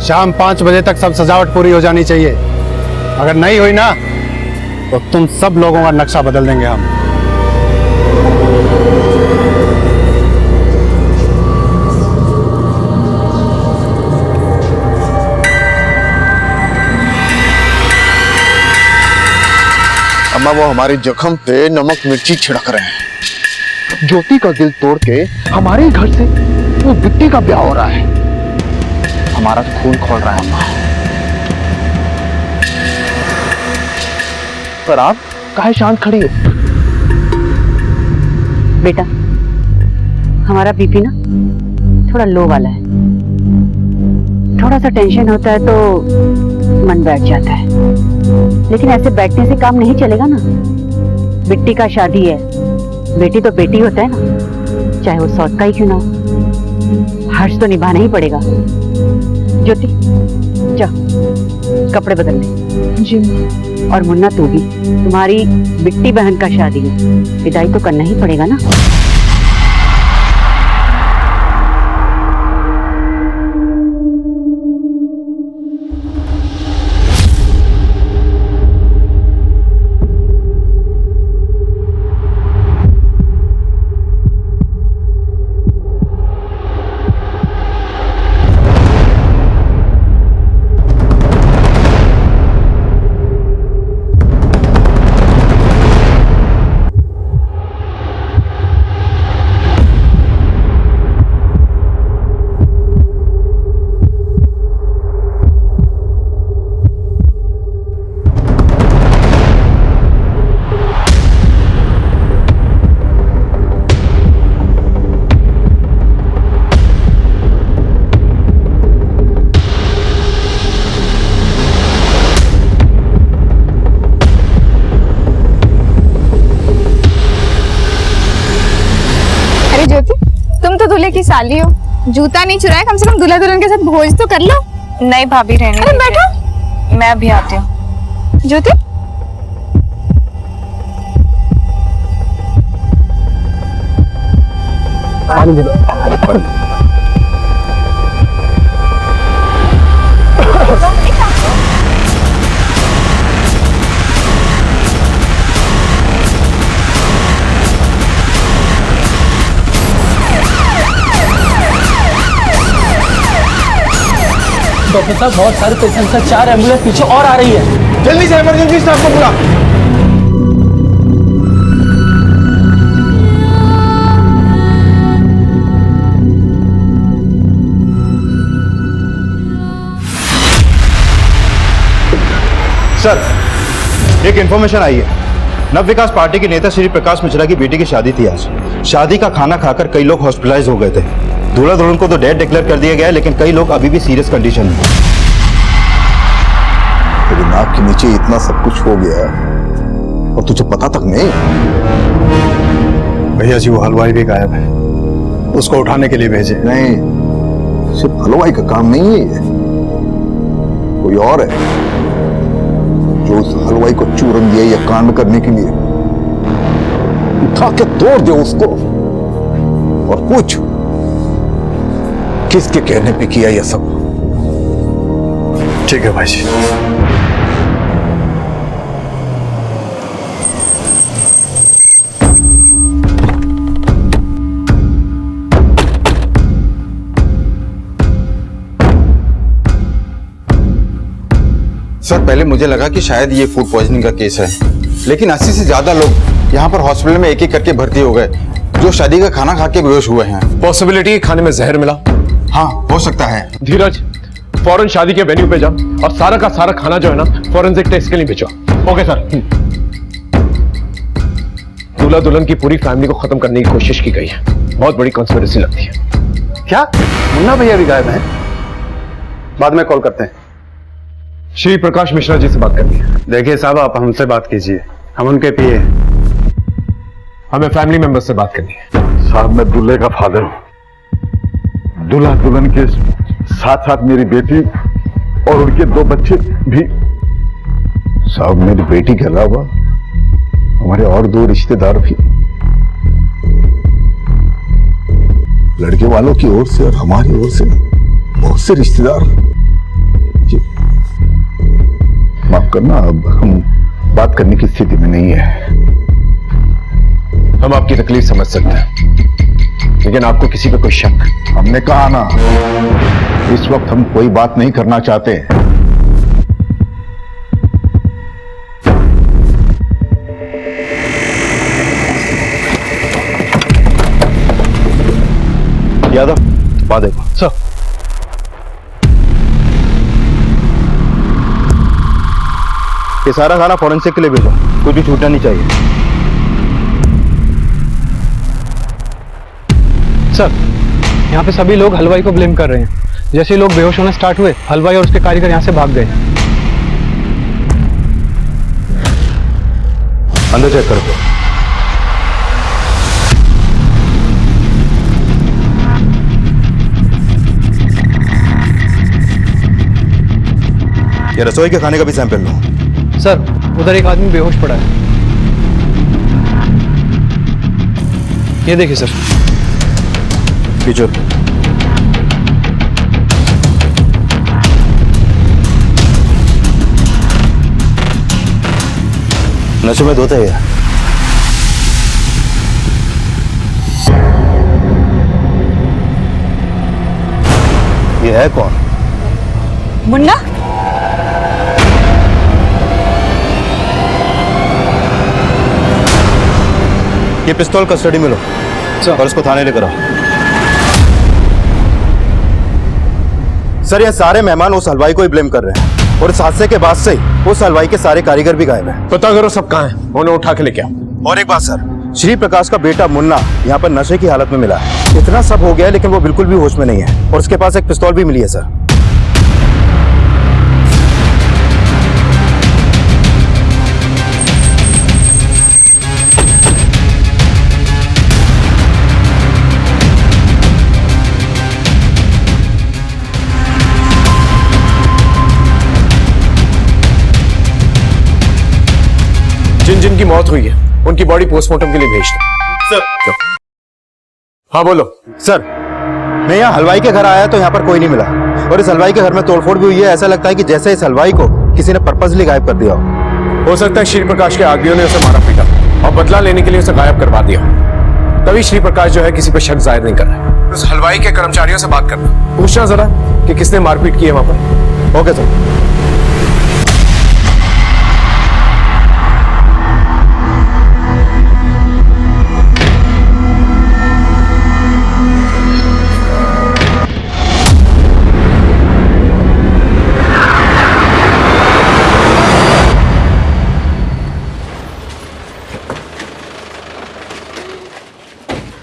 शाम 5 बजे तक सब सजावट पूरी हो जानी चाहिए। अगर नहीं हुई ना तो तुम सब लोगों का नक्शा बदल देंगे हम। अम्मा वो हमारे जख्म पे नमक मिर्ची छिड़क रहे हैं। ज्योति का दिल तोड़ के हमारे घर से वो बिट्टी का ब्याह हो रहा है। हमारा तो खून खोल रहा है अम्मा। पर आप काहे शांत खड़ी हो? बेटा, हमारा बीपी ना थोड़ा लो वाला है। थोड़ा सा टेंशन होता है तो मन बैठ जाता है, लेकिन ऐसे बैठने से काम नहीं चलेगा ना। बिट्टी का शादी है, बेटी तो बेटी होता है ना, चाहे वो सौत का ही क्यों ना हो। हर्ष तो निभाना ही पड़ेगा। ज्योति, जा कपड़े बदल ले। जी। और मुन्ना तू भी, तुम्हारी बिट्टी बहन का शादी है, विदाई तो करना ही पड़ेगा ना। दूल्हे की साली हो, जूता नहीं चुराए, कम से कम दूल्हा दुल्हन के साथ भोज तो कर लो। नहीं भाभी, रहने अरे दीजिए। बैठो, मैं भी आती हूँ। ज्योति डॉक्टर साहब बहुत सारे पेशेंट्स हैं, 4 एम्बुलेंस पीछे और आ रही है। जल्दी से इमरजेंसी स्टाफ को बुला। सर, एक इंफॉर्मेशन आई है। नव विकास पार्टी के नेता श्री प्रकाश मिश्रा की बेटी की शादी थी आज। शादी का खाना खाकर कई लोग हॉस्पिटलाइज हो गए थे। दूल्हा दुल्हन को तो डेड डिक्लेयर कर दिया गया है, लेकिन कई लोग अभी भी सीरियस कंडीशन में। तेरी नाक के नीचे इतना सब कुछ हो गया और तुझे पता तक नहीं। भैया जी, वो हलवाई भी गायब है, उसको उठाने के लिए भेजे। नहीं, सिर्फ हलवाई का काम नहीं है, कोई और है जो उस हलवाई को चूरन दिया या कांड करने के लिए। उठा के तोड़ दे उसको और पूछ किसके कहने पे किया यह सब। ठीक है भाई जी। सर, पहले मुझे लगा कि शायद ये फूड पॉइजनिंग का केस है, लेकिन 80 से ज्यादा लोग यहाँ पर हॉस्पिटल में एक एक करके भर्ती हो गए जो शादी का खाना खा के बेहोश हुए हैं। पॉसिबिलिटी खाने में जहर मिला। हाँ, हो सकता है। धीरज, फौरन शादी के वेन्यू पे जा और सारा का सारा खाना जो है ना फॉरेंसिक टेस्ट के लिए भेजो। Okay sir. दूल्हा दुल्हन की पूरी फैमिली को खत्म करने की कोशिश की गई है। बहुत बड़ी कॉन्स्पिरेसी लगती है। क्या मुन्ना भैया भी गायब हैं? बाद में कॉल करते हैं। श्री प्रकाश मिश्रा जी से बात करनी है। देखिए साहब, आप हमसे बात कीजिए, हम उनके पीए। हमें फैमिली मेंबर से बात करनी है। साहब, मैं दूल्हे का फादर हूं। दूल्हा दुल्हन के साथ साथ मेरी बेटी और उनके 2 बच्चे भी। साहब, मेरी बेटी के अलावा हमारे और 2 रिश्तेदार भी, लड़के वालों की ओर से और हमारी ओर से बहुत से रिश्तेदार। जी माफ करना, अब हम बात करने की स्थिति में नहीं है। हम आपकी तकलीफ समझ सकते हैं, लेकिन आपको किसी पे कोई शक? हमने कहा ना, इस वक्त हम कोई बात नहीं करना चाहते। यादव, बात देखो। सर, ये सारा खाना फॉरेंसिक के लिए भेजो, कुछ भी छूटना नहीं चाहिए। सर, यहाँ पे सभी लोग हलवाई को ब्लेम कर रहे हैं। जैसे लोग बेहोश होना स्टार्ट हुए, हलवाई और उसके कारीगर यहाँ से भाग गए। अंदर चेक कर दो। ये रसोई के खाने का भी सैंपल लो। सर, उधर एक आदमी बेहोश पड़ा है। ये देखिए सर। पीछे। नशे में धोता है ये। ये है कौन? मुन्ना, ये पिस्तौल कस्टडी में लो और उसको थाने लेकर आओ। सर, ये सारे मेहमान उस हलवाई को ही ब्लेम कर रहे हैं और इस हादसे के बाद से ही उस हलवाई के सारे कारीगर भी गायब हैं। पता करो सब कहां हैं, उन्हें उठा के लेके आओ। और एक बात सर, श्री प्रकाश का बेटा मुन्ना यहाँ पर नशे की हालत में मिला है। इतना सब हो गया है, लेकिन वो बिल्कुल भी होश में नहीं है और उसके पास एक पिस्तौल भी मिली है सर। जिनकी मौत हुई है उनकी बॉडी पोस्टमार्टम के लिए भेज दो। सर। हाँ बोलो। सर, मैं यहाँ हलवाई के घर आया तो यहाँ पर कोई नहीं मिला, और इस हलवाई के घर में तोड़फोड़ भी हुई है। ऐसा लगता है कि जैसे इस हलवाई को किसी ने पर्पसली गायब कर दिया हो सकता है श्री प्रकाश के आदमियों ने उसे मारा पीटा और बदला लेने के लिए उसे गायब करवा दिया। तभी श्री प्रकाश जो है किसी पर शक जाहिर नहीं कर रहा है। उस हलवाई के कर्मचारियों से बात करना, पूछना जरा कि किसने मारपीट की है वहां पर। Okay sir.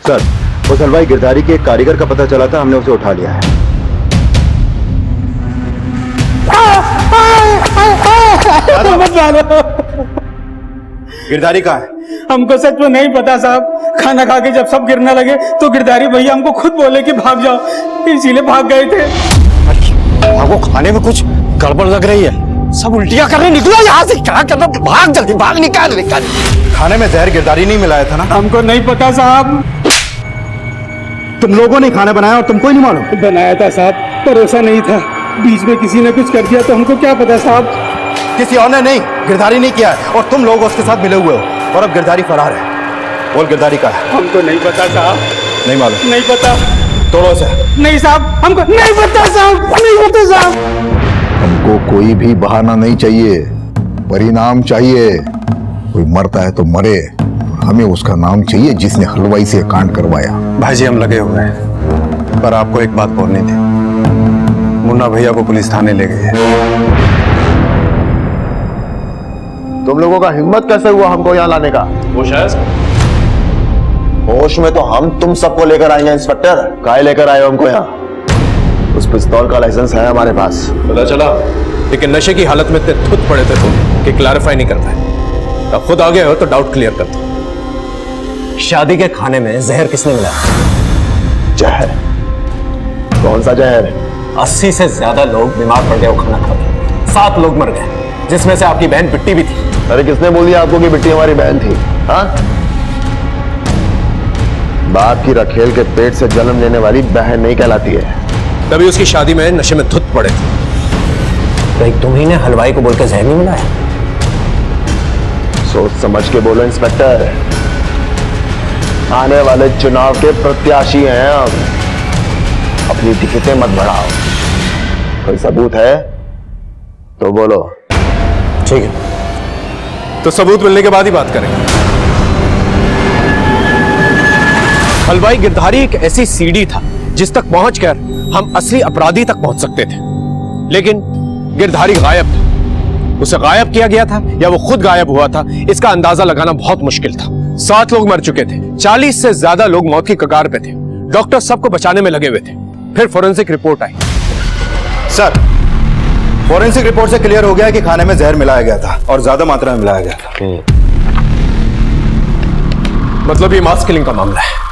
सर, उस हलवाई गिरधारी के एक कारीगर का पता चला था, हमने उसे उठा लिया है। गिरधारी कहाँ है? हमको सच में नहीं पता साहब। खाना खा के जब सब गिरने लगे तो गिरधारी भैया हमको खुद बोले कि भाग जाओ, इसीलिए भाग गए थे। आपको खाने में कुछ गड़बड़ लग रही है। सब उल्टियां करने निकला यहाँ से, क्या करना, भाग जल्दी भाग, निकाल। खाने में जहर गिरधारी नहीं मिलाया था ना? हमको नहीं पता साहब। तुम लोगों ने खाना बनाया और तुमको नहीं मालूम? बनाया था साहब, भरोसा नहीं था, बीच में किसी ने कुछ कर दिया तो हमको क्या पता साहब। किसी और ने नहीं, गिरधारी नहीं किया है, और तुम लोग उसके साथ मिले हुए हो, और अब गिरधारी फरार है। बोल, गिरधारी का है? हमको नहीं पता साहब। नहीं मालूम? नहीं पता। तोड़ो से। नहीं साहब, हमको नहीं पता साहब, नहीं पता साहब। हमको कोई भी बहाना नहीं चाहिए, परिणाम चाहिए। कोई मरता है तो मरे, हमें उसका नाम चाहिए जिसने हलवाई से कांड करवाया। भाईजी, हम लगे हुए हैं, पर आपको एक बात बोलनी थी। मुन्ना भैया को पुलिस थाने ले गई है। तुम लोगों का हिम्मत कैसे हुआ हमको यहाँ लाने का? होश में तो हम तुम सबको लेकर आएंगे इंस्पेक्टर। काहे लेकर आए हो हमको यहाँ? उस पिस्तौल का लाइसेंस है हमारे पास। पता चला, लेकिन नशे की हालत में इतने थुत पड़े थे तुम कि क्लैरिफाई नहीं कर पाए। अब खुद आ गए हो तो डाउट क्लियर कर दो। शादी के खाने में जहर किसने मिलाया? जहर? कौन सा जहर? 80 से ज्यादा लोग बीमार पड़ गए वो खाना खा के। 7 लोग मर गए, जिसमें से आपकी बहन बिट्टी भी थी। अरे किसने बोल दिया आपको कि बिट्टी हमारी बहन थी? हाँ? बाप की रखेल के पेट से जन्म लेने वाली बहन नहीं कहलाती है। तभी उसकी शादी में नशे में धुत पड़े थे। तो तुम ही ने हलवाई को बोलकर जहर नहीं मिलाया? सोच समझ के बोलो इंस्पेक्टर, आने वाले चुनाव के प्रत्याशी हैं हम। अपनी टिकटें मत बढ़ाओ। कोई सबूत है तो बोलो। ठीक है, तो सबूत मिलने के बाद ही बात करेंगे। हलवाई गिरधारी एक ऐसी सीढ़ी था जिस तक पहुंचकर हम असली अपराधी तक पहुंच सकते थे, लेकिन गिरधारी गायब था। उसे गायब किया गया था या वो खुद गायब हुआ था, इसका अंदाजा लगाना बहुत मुश्किल था। 7 लोग मर चुके थे, 40 से ज्यादा लोग मौत की कगार पे थे। डॉक्टर सबको बचाने में लगे हुए थे। फिर फोरेंसिक रिपोर्ट आई। सर, फोरेंसिक रिपोर्ट से क्लियर हो गया कि खाने में जहर मिलाया गया था, और ज्यादा मात्रा में मिलाया गया था। मतलब ये मास किलिंग का मामला है।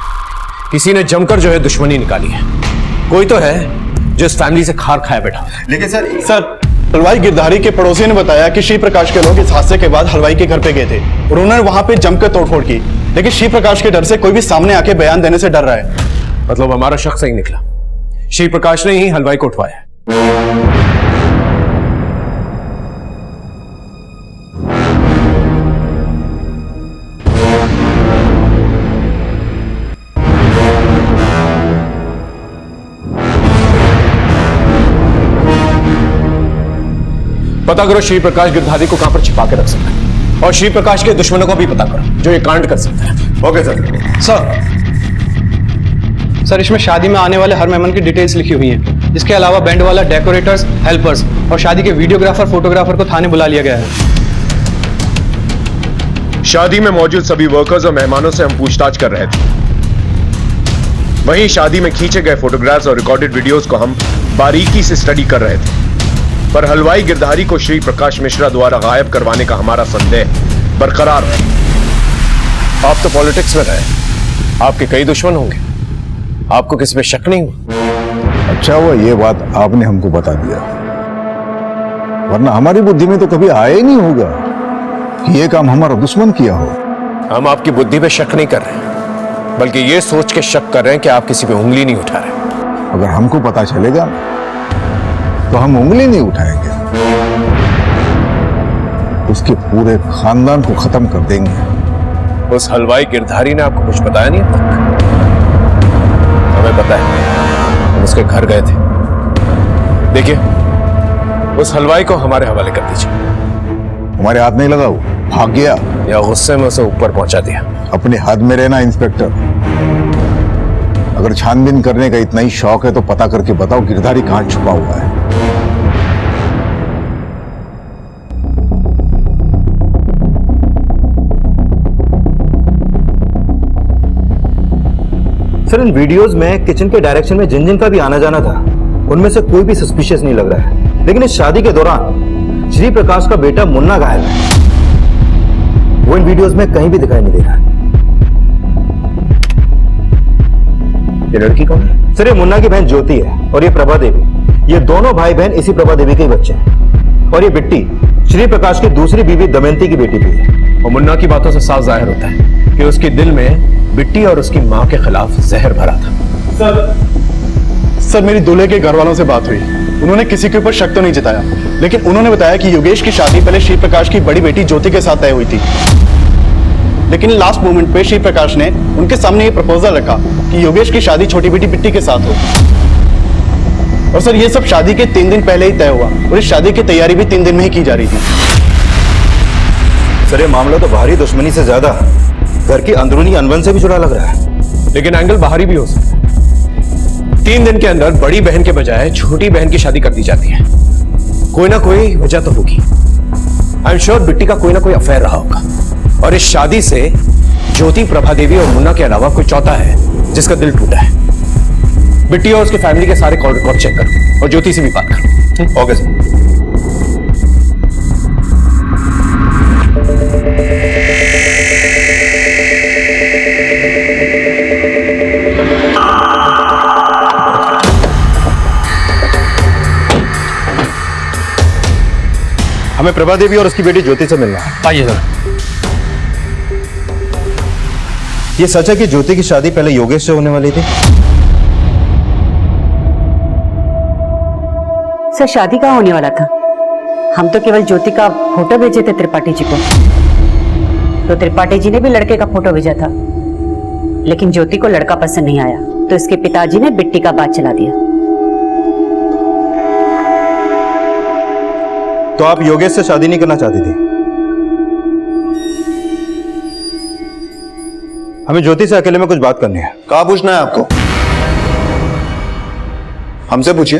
किसी ने जमकर जो है दुश्मनी निकाली है। कोई तो है जो इस फैमिली से खार खाया बैठा। लेकिन सर, हलवाई गिरधारी के पड़ोसी ने बताया कि श्री प्रकाश के लोग इस हादसे के बाद हलवाई के घर पे गए थे और उन्होंने वहां पे जमकर तोड़फोड़ की, लेकिन श्री प्रकाश के डर से कोई भी सामने आके बयान देने से डर रहा है। मतलब हमारा शख्स सही निकला, श्री प्रकाश ने ही हलवाई को उठवाया। पता करो श्री प्रकाश गिरधारी को कहां पर छिपा के रख सकता है, और श्री प्रकाश के दुश्मनों को भी पता करो जो ये कांड कर सकता है। Okay sir. सर, इसमें शादी में आने वाले हर मेहमान की डिटेल्स लिखी हुई हैं। इसके अलावा बैंड वाला, डेकोरेटर्स, हेल्पर्स और शादी के वीडियोग्राफर, फोटोग्राफर को थाने बुला लिया गया है। शादी में मौजूद सभी वर्कर्स और मेहमानों से हम पूछताछ कर रहे थे। वहीं शादी में खींचे गए फोटोग्राफ्स और रिकॉर्डेड वीडियोस को हम बारीकी से स्टडी कर रहे थे, पर हलवाई गिरधारी को श्री प्रकाश मिश्रा द्वारा गायब करवाने का हमारा संदेह बरकरार है। आप तो पॉलिटिक्स में रहे, आपके कई दुश्मन होंगे, आपको किस पे शक नहीं हुआ? अच्छा हुआ ये बात आपने हमको बता दिया, वरना हमारी बुद्धि में तो कभी आया ही नहीं होगा। कि ये काम हमारा दुश्मन किया हो। हम आपकी बुद्धि पे शक नहीं कर रहे, बल्कि ये सोच के शक कर रहे हैं कि आप किसी पे उंगली नहीं उठा रहे। अगर हमको पता चलेगा तो हम उंगली नहीं उठाएंगे, उसके पूरे खानदान को खत्म कर देंगे। उस हलवाई गिरधारी ने आपको कुछ बताया नहीं अब तक? हमें पता है, हम उसके घर गए थे। देखिए, उस हलवाई को हमारे हवाले कर दीजिए। हमारे हाथ नहीं लगा, वो भाग गया या गुस्से में उसे ऊपर पहुंचा दिया। अपने हाथ में रहना इंस्पेक्टर। अगर छानबीन करने का इतना ही शौक है तो पता करके बताओ गिरधारी कहां छुपा हुआ है। सर, इन वीडियोस में किचन के डायरेक्शन में जिन जिन का भी आना जाना था, उनमें से कोई भी सस्पिशियस नहीं लग रहा है। लेकिन इस शादी के दौरान श्री प्रकाश का बेटा मुन्ना गायब है। वो इन वीडियोस में कहीं भी दिखाई नहीं दे रहा है। ये लड़की कौन है? सर, ये मुन्ना की बहन ज्योति है और ये प्रभा देवी। ये दोनों भाई बहन इसी प्रभा देवी के ही बच्चे हैं। और ये बिट्टी श्री प्रकाश की दूसरी बीवी दमयंती की बेटी भी है। और मुन्ना की बातों से साफ जाहिर होता है कि उसके दिल में बिट्टी और उसकी मां के खिलाफ जहर भरा था। सर, मेरी दूल्हे के घर वालों से बात हुई। उन्होंने किसी के ऊपर शक तो नहीं जताया, लेकिन उन्होंने बताया कि योगेश की शादी पहले श्री प्रकाश की बड़ी बेटी ज्योति के साथ तय हुई थी। लेकिन लास्ट मोमेंट पे श्री प्रकाश ने उनके सामने ये प्रपोजल रखा कि योगेश की शादी छोटी बेटी बिट्टी के साथ हो। और सर, ये सब शादी के 3 दिन पहले ही तय हुआ और इस शादी की तैयारी भी 3 दिन में ही की जा रही थी। सर, ये मामला तो बाहरी दुश्मनी से ज्यादा घर की अंदरूनी अनबन से भी जुड़ा लग रहा है। लेकिन एंगल बाहरी भी हो सकता है। 3 दिन के अंदर बड़ी बहन के बजाय छोटी बहन की शादी कर दी जाती है। कोई ना कोई वजह तो होगी। आई एम श्योर बिट्टी का कोई ना कोई अफेयर रहा होगा, और इस शादी से ज्योति, प्रभा देवी और मुन्ना के अलावा कोई चौथा है जिसका दिल टूटा है। बिट्टी और उसके फैमिली के सारे कॉल रिकॉर्ड चेक करो और ज्योति से भी बात करो। Okay sir. हमें प्रभा देवी और उसकी बेटी ज्योति से मिलना है। आइए सर। ये सच है कि ज्योति की शादी पहले योगेश से होने वाली थी? सर, शादी कहाँ होने वाला था? हम तो केवल ज्योति का फोटो भेजे थे त्रिपाठी जी को। तो त्रिपाठी जी ने भी लड़के का फोटो भेजा था, लेकिन ज्योति को लड़का पसंद नहीं आया, तो इसके पिताजी ने बिट्टी का बात चला दिया। तो आप योगेश से शादी नहीं करना चाहती थी? हमें ज्योति से अकेले में कुछ बात करनी है। कहाँ पूछना है आपको? हमसे पूछिए।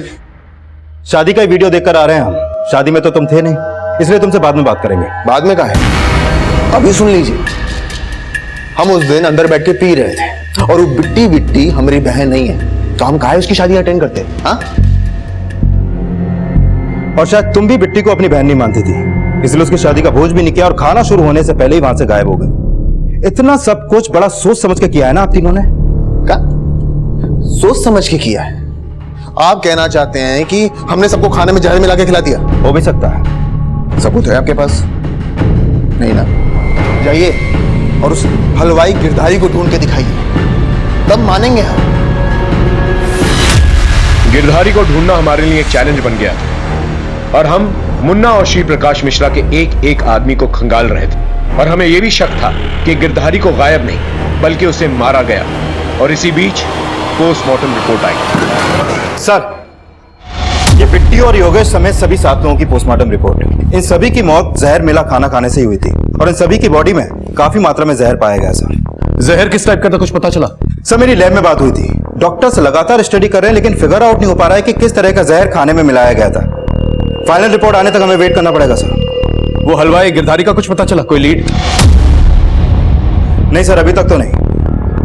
शादी का वीडियो देखकर आ रहे हैं हम। शादी में तो तुम थे नहीं, इसलिए तुमसे बाद में बात करेंगे। बाद में कहा है? अभी सुन लीजिए। हम उस दिन अंदर बैठ के पी रहे थे और वो बिट्टी हमारी बहन नहीं है, तो हम काहे उसकी शादी अटेंड करते? हाँ? और शायद तुम भी बिट्टी को अपनी बहन नहीं मानती थी, इसलिए उसकी शादी का भोज भी नहीं किया और खाना शुरू होने से पहले ही वहां से गायब हो गए। इतना सब कुछ बड़ा सोच समझ के किया है ना आप तीनों ने? क्या सोच समझ के किया है? आप कहना चाहते हैं कि हमने सबको खाने में जहर मिला के खिला दिया? हो भी सकता है। सबूत है आपके पास? नहीं ना? जाइए और उस हलवाई गिरधारी को ढूंढ के दिखाइए, तब मानेंगे हम। गिरधारी को ढूंढना हमारे लिए एक चैलेंज बन गया और हम मुन्ना और श्री प्रकाश मिश्रा के एक एक आदमी को खंगाल रहे थे। और हमें यह भी शक था कि गिरधारी को गायब नहीं बल्कि उसे मारा गया। और इसी बीच पोस्टमार्टम रिपोर्ट आई। सर, ये बिट्टी और योगेश समेत सभी 7 लोगों की पोस्टमार्टम रिपोर्ट। इन सभी की मौत जहर मिला खाना खाने से ही हुई थी और इन सभी की बॉडी में काफी मात्रा में जहर पाया गया। सर, जहर किस टाइप का था, कुछ पता चला? सर, मेरी लैब में बात हुई थी। डॉक्टर्स लगातार स्टडी कर रहे हैं, लेकिन फिगर आउट नहीं हो पा रहा है कि किस तरह का जहर खाने में मिलाया गया था। फाइनल रिपोर्ट आने तक हमें वेट करना पड़ेगा सर। वो हलवाई गिरधारी का कुछ पता चला? कोई लीड? नहीं सर, अभी तक तो नहीं।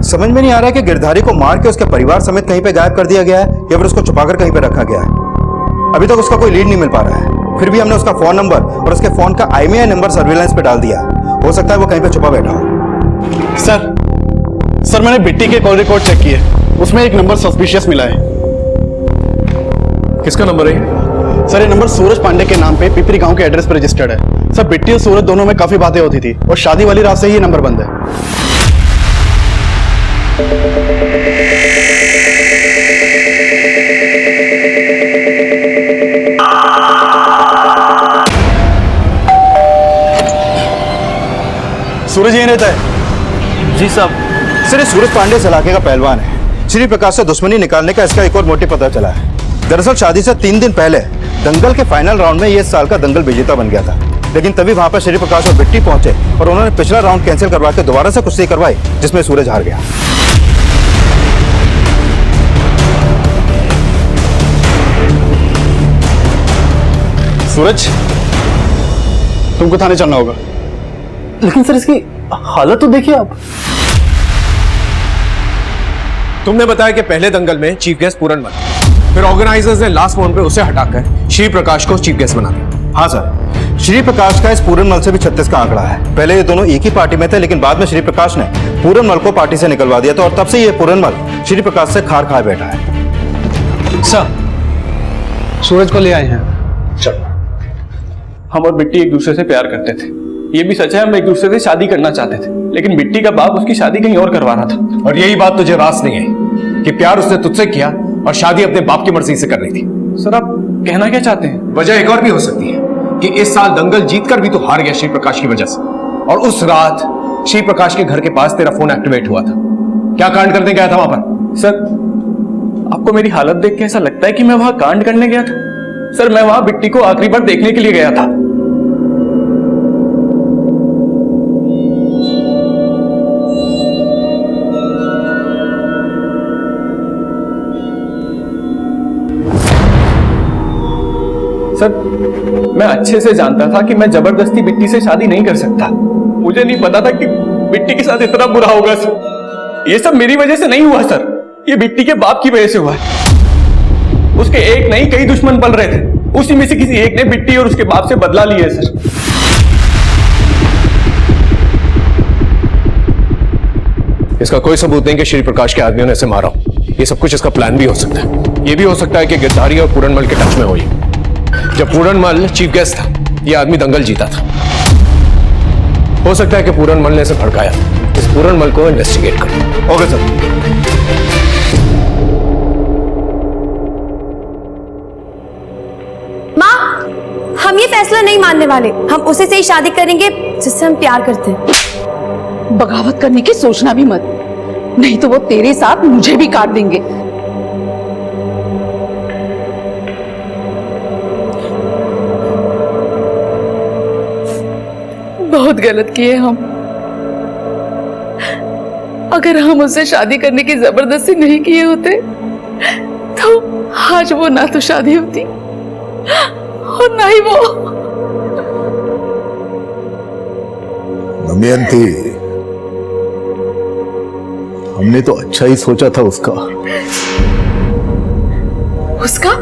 समझ में नहीं आ रहा है कि गिरधारी को मार के उसके परिवार समेत कहीं पे गायब कर दिया गया है या फिर उसको छुपाकर कहीं पे रखा गया है। अभी तक उसका कोई लीड नहीं मिल पा रहा है। फिर भी हमने उसका फोन नंबर और उसके फोन का IMEI नंबर सर्विलांस पे डाल दिया। हो सकता है वो कहीं पे छुपा बैठा हो। सर, मैंने बिट्टी के कॉल रिकॉर्ड चेक किए, उसमें एक नंबर सस्पिशियस मिला है। किसका नंबर है? सर, ये नंबर सूरज पांडे के नाम पे पिपरी गांव के एड्रेस पर रजिस्टर्ड है। सर बिट्टी और सूरज दोनों में काफी बातें होती थी और शादी वाली रात से ही ये नंबर बंद है। सूरज यहीं रहता है? जी साहब। सर ये सूरज पांडे इस इलाके का पहलवान है। श्री प्रकाश से दुश्मनी निकालने का इसका एक और मोटिव पता चला है। दरअसल शादी से 3 दिन पहले दंगल के फाइनल राउंड में ये इस साल का दंगल विजेता बन गया था, लेकिन तभी वहां पर श्री प्रकाश और बिट्टी पहुंचे और उन्होंने पिछला राउंड कैंसिल करवा के दोबारा से कुश्ती करवाई, जिसमें सूरज हार गया। सूरज, तुमको थाने चलना होगा। लेकिन सर इसकी हालत तो देखिए आप। तुमने बताया कि पहले दंगल में चीफ गेस्ट पूरन बना, फिर ऑर्गेनाइजर्स ने लास्ट मोमेंट पे उसे हटाकर श्री प्रकाश को चीफ गेस्ट बना दिया। हाँ सर, श्री प्रकाश का इस पूरनमल से भी 36 का आंकड़ा है। पहले ये दोनों एक ही पार्टी में थे, लेकिन बाद में श्री प्रकाश ने पूरनमल को पार्टी से निकलवा दिया था और तब से ये पूरनमल श्री प्रकाश से खार खाए बैठा है। सर, सूरज को ले आए हैं। चलो। हम और बिट्टी एक दूसरे से प्यार करते थे, ये भी सच है, हम एक दूसरे से शादी करना चाहते थे, लेकिन बिट्टी का बाप उसकी शादी कहीं और करवा रहा था। और यही बात तुझे रास नहीं आई कि प्यार उसने तुझसे किया और शादी अपने बाप की मर्जी से करनी थी। सर आप कहना क्या चाहते हैं? वजह एक और भी हो सकती है कि इस साल दंगल जीतकर भी तो हार गया श्री प्रकाश की वजह से, और उस रात श्री प्रकाश के घर के पास तेरा फोन एक्टिवेट हुआ था। क्या कांड करने गया था वहां पर? सर आपको मेरी हालत देख के ऐसा लगता है कि मैं वहां कांड करने गया था? सर मैं वहां बिट्टी को आखिरी बार देखने के लिए गया था। सर मैं अच्छे से जानता था कि मैं जबरदस्ती बिट्टी से शादी नहीं कर सकता। मुझे नहीं पता था कि बिट्टी के साथ इतना बुरा होगा सर। ये सब मेरी वजह से नहीं हुआ सर, ये बिट्टी के बाप की वजह से हुआ है। उसके एक नहीं कई दुश्मन पल रहे थे, उसी में से किसी एक ने बिट्टी और उसके बाप से बदला लिया है सर। इसका कोई सबूत नहीं कि श्री प्रकाश के आदमियों ने इसे मारा हो। ये सब कुछ इसका प्लान भी हो सकता है। ये भी हो सकता है कि गिरधारी और पूरनमल के टच में हो। जब पूरनमल चीफ गेस्ट था, ये आदमी दंगल जीता था। हो सकता है कि पूरनमल ने इसे भड़काया। इस पूरनमल को इन्वेस्टिगेट करो। Okay sir. माँ, हम ये फैसला नहीं मानने वाले। हम उसे से ही शादी करेंगे जिससे हम प्यार करते हैं। बगावत करने की सोचना भी मत, नहीं तो वो तेरे साथ मुझे भी काट देंगे। बहुत गलत किए हम। अगर हम उससे शादी करने की जबरदस्ती नहीं किए होते तो आज वो ना तो शादी होती और ना ही वो। दमयंती, हमने तो अच्छा ही सोचा था उसका। उसका?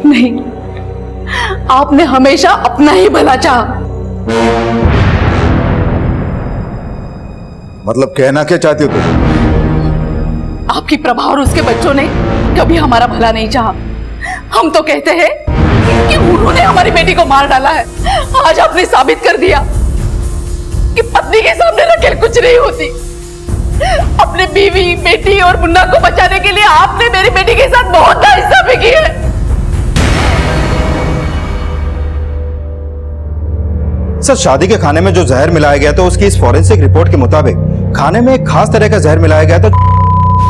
नहीं, आपने हमेशा अपना ही भला चाहा। मतलब कहना क्या चाहती हो तुम? आपकी प्रभा और उसके बच्चों ने कभी हमारा भला नहीं चाहा। हम तो कहते हैं कि उन्होंने हमारी बेटी को मार डाला है। आज आपने साबित कर दिया कि पत्नी के सामने रखेल कुछ नहीं होती। अपने बीवी, बेटी और मुन्ना को बचाने के लिए आपने मेरी बेटी के साथ बहुत नाइंसाफी की है। सर शादी के खाने में जो जहर मिलाया गया था, उसकी इस फॉरेंसिक रिपोर्ट के मुताबिक खाने में एक खास तरह का जहर मिलाया गया था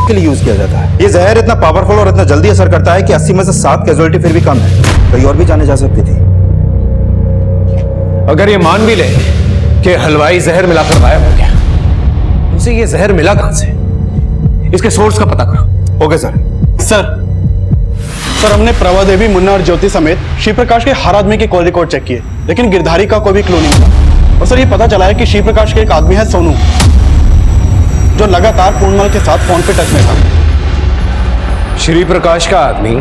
के लिए यूज किया जाता है। ये जहर इतना पावरफुल और इतना जल्दी असर करता है कि 80 में से 7 कैजुअलिटी फिर भी कम है। कहीं और भी जाने जा सकती थी। अगर ये मान भी ले कि हलवाई जहर मिलाकर गायब हो गया, उसे ये जहर मिला कहां से? इसके सोर्स का पता करो। Okay sir. सर हमने प्रभा देवी, मुन्ना और ज्योति समेत श्री प्रकाश के हर आदमी के कॉल रिकॉर्ड चेक किए, लेकिन गिरधारी का कोई भी क्लू नहीं मिला। और सर ये पता चला है कि श्री प्रकाश के एक आदमी है सोनू, जो लगातार पूर्णमल के साथ फोन पे टच में था। श्री प्रकाश का आदमी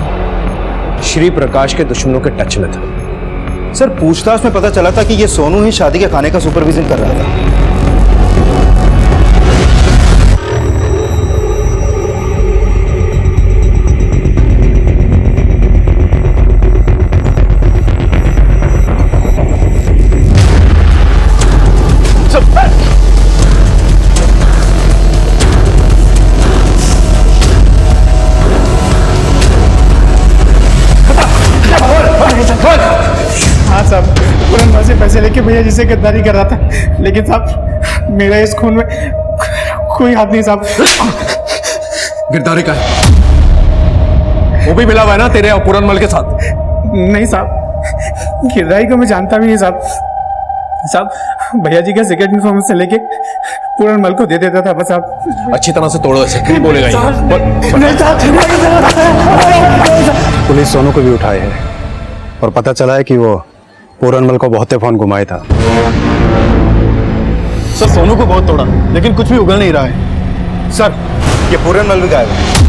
श्री प्रकाश के दुश्मनों के टच में था। सर पूछताछ में पता चला था कि ये सोनू ही शादी के खाने का सुपरविजन कर रहा था। पैसे लेके भैया जी से गद्दारी कर रहा था, लेकिन साहब मेरा इस खून में कोई हाथ नहीं साहब। गिरधारी का है? वो भी मिला हुआ है ना तेरे और पूरनमल के साथ? नहीं साहब, गिरधारी को मैं जानता भी नहीं साहब। भैया जी का सेक्रेट इन्फॉर्मेशन लेके पूरनमल को दे देता था बस। आप अच्छी तरह से तोड़ो ऐसे, नहीं बोलेगा ये। पुलिस सोनू को भी उठाए है और पता चला है कि वो पूरनमल को बहुते फोन घुमाया था। सर सोनू को बहुत तोड़ा लेकिन कुछ भी उगल नहीं रहा है। सर ये पूरनमल भी गायब है।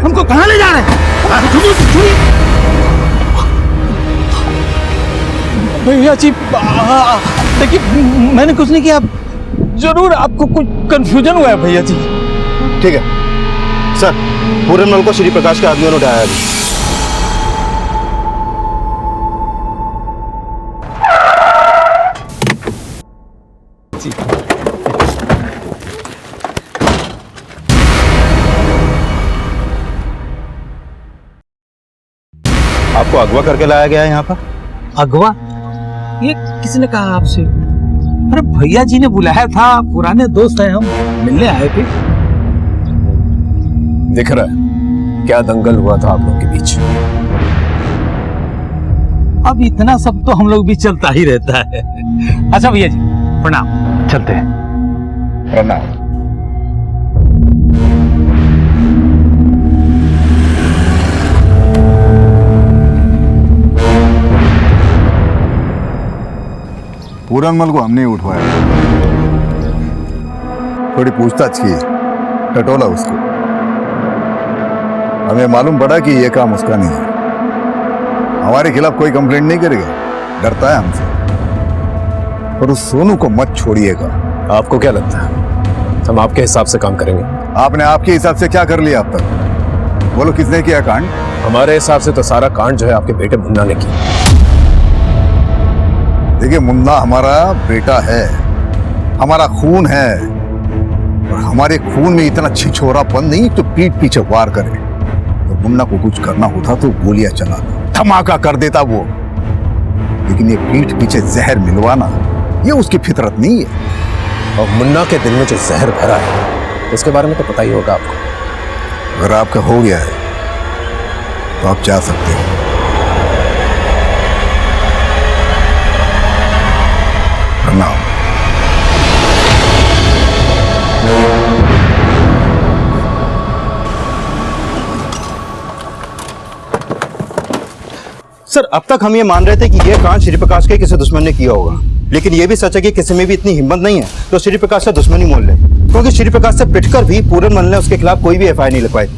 हमको कहां ले जा रहे हैं? भैया जी देखिए, मैंने कुछ नहीं किया। जरूर आपको कुछ कंफ्यूजन हुआ है भैया जी। ठीक है सर, पूरनमल को श्री प्रकाश के आदमियों ने उठाया अभी। आपको अगवा करके लाया गया है यहाँ पर। अगवा? ये किसने कहा आपसे? अरे भैया जी ने बुलाया था, पुराने दोस्त हैं हम, मिलने आए थे। दिख रहा है क्या दंगल हुआ था आप लोगों के बीच। अब इतना सब तो हम लोग भी चलता ही रहता है। अच्छा भैया जी प्रणाम, चलते हैं। प्रणाम। पूरनमल को हमने उठवाया, थोड़ी पूछताछ की, टटोला उसको। हमें मालूम पड़ा कि यह काम उसका नहीं है। हमारे खिलाफ कोई कंप्लेंट नहीं करेगा, डरता है हमसे। पर उस सोनू को मत छोड़िएगा। आपको क्या लगता है हम आपके हिसाब से काम करेंगे? आपने आपके हिसाब से क्या कर लिया अब तक? बोलो किसने किया कांड? हमारे हिसाब से तो सारा कांड जो है आपके बेटे मुन्ना ने किया। देखिए मुन्ना हमारा बेटा है, हमारा खून है, और हमारे खून में इतना छिछोरापन नहीं तो पीठ पीछे वार करे। तो मुन्ना को कुछ करना होता तो गोलियां चला दो, धमाका कर देता वो। लेकिन ये पीठ पीछे जहर मिलवाना ये उसकी फितरत नहीं है। और मुन्ना के दिल में जो जहर भरा है उसके बारे में तो पता ही होगा आपको। अगर आपका हो गया है तो आप जा सकते हो। प्रणाम। सर अब तक हम ये मान रहे थे कि यह कांड श्री प्रकाश के किसी दुश्मन ने किया होगा, लेकिन यह भी सच है कि किसी में भी इतनी हिम्मत नहीं है तो श्री प्रकाश से दुश्मनी मोल ले। क्योंकि श्री प्रकाश से पिटकर भी पूरनमल ने उसके खिलाफ कोई भी एफआईआर नहीं लिखवाई।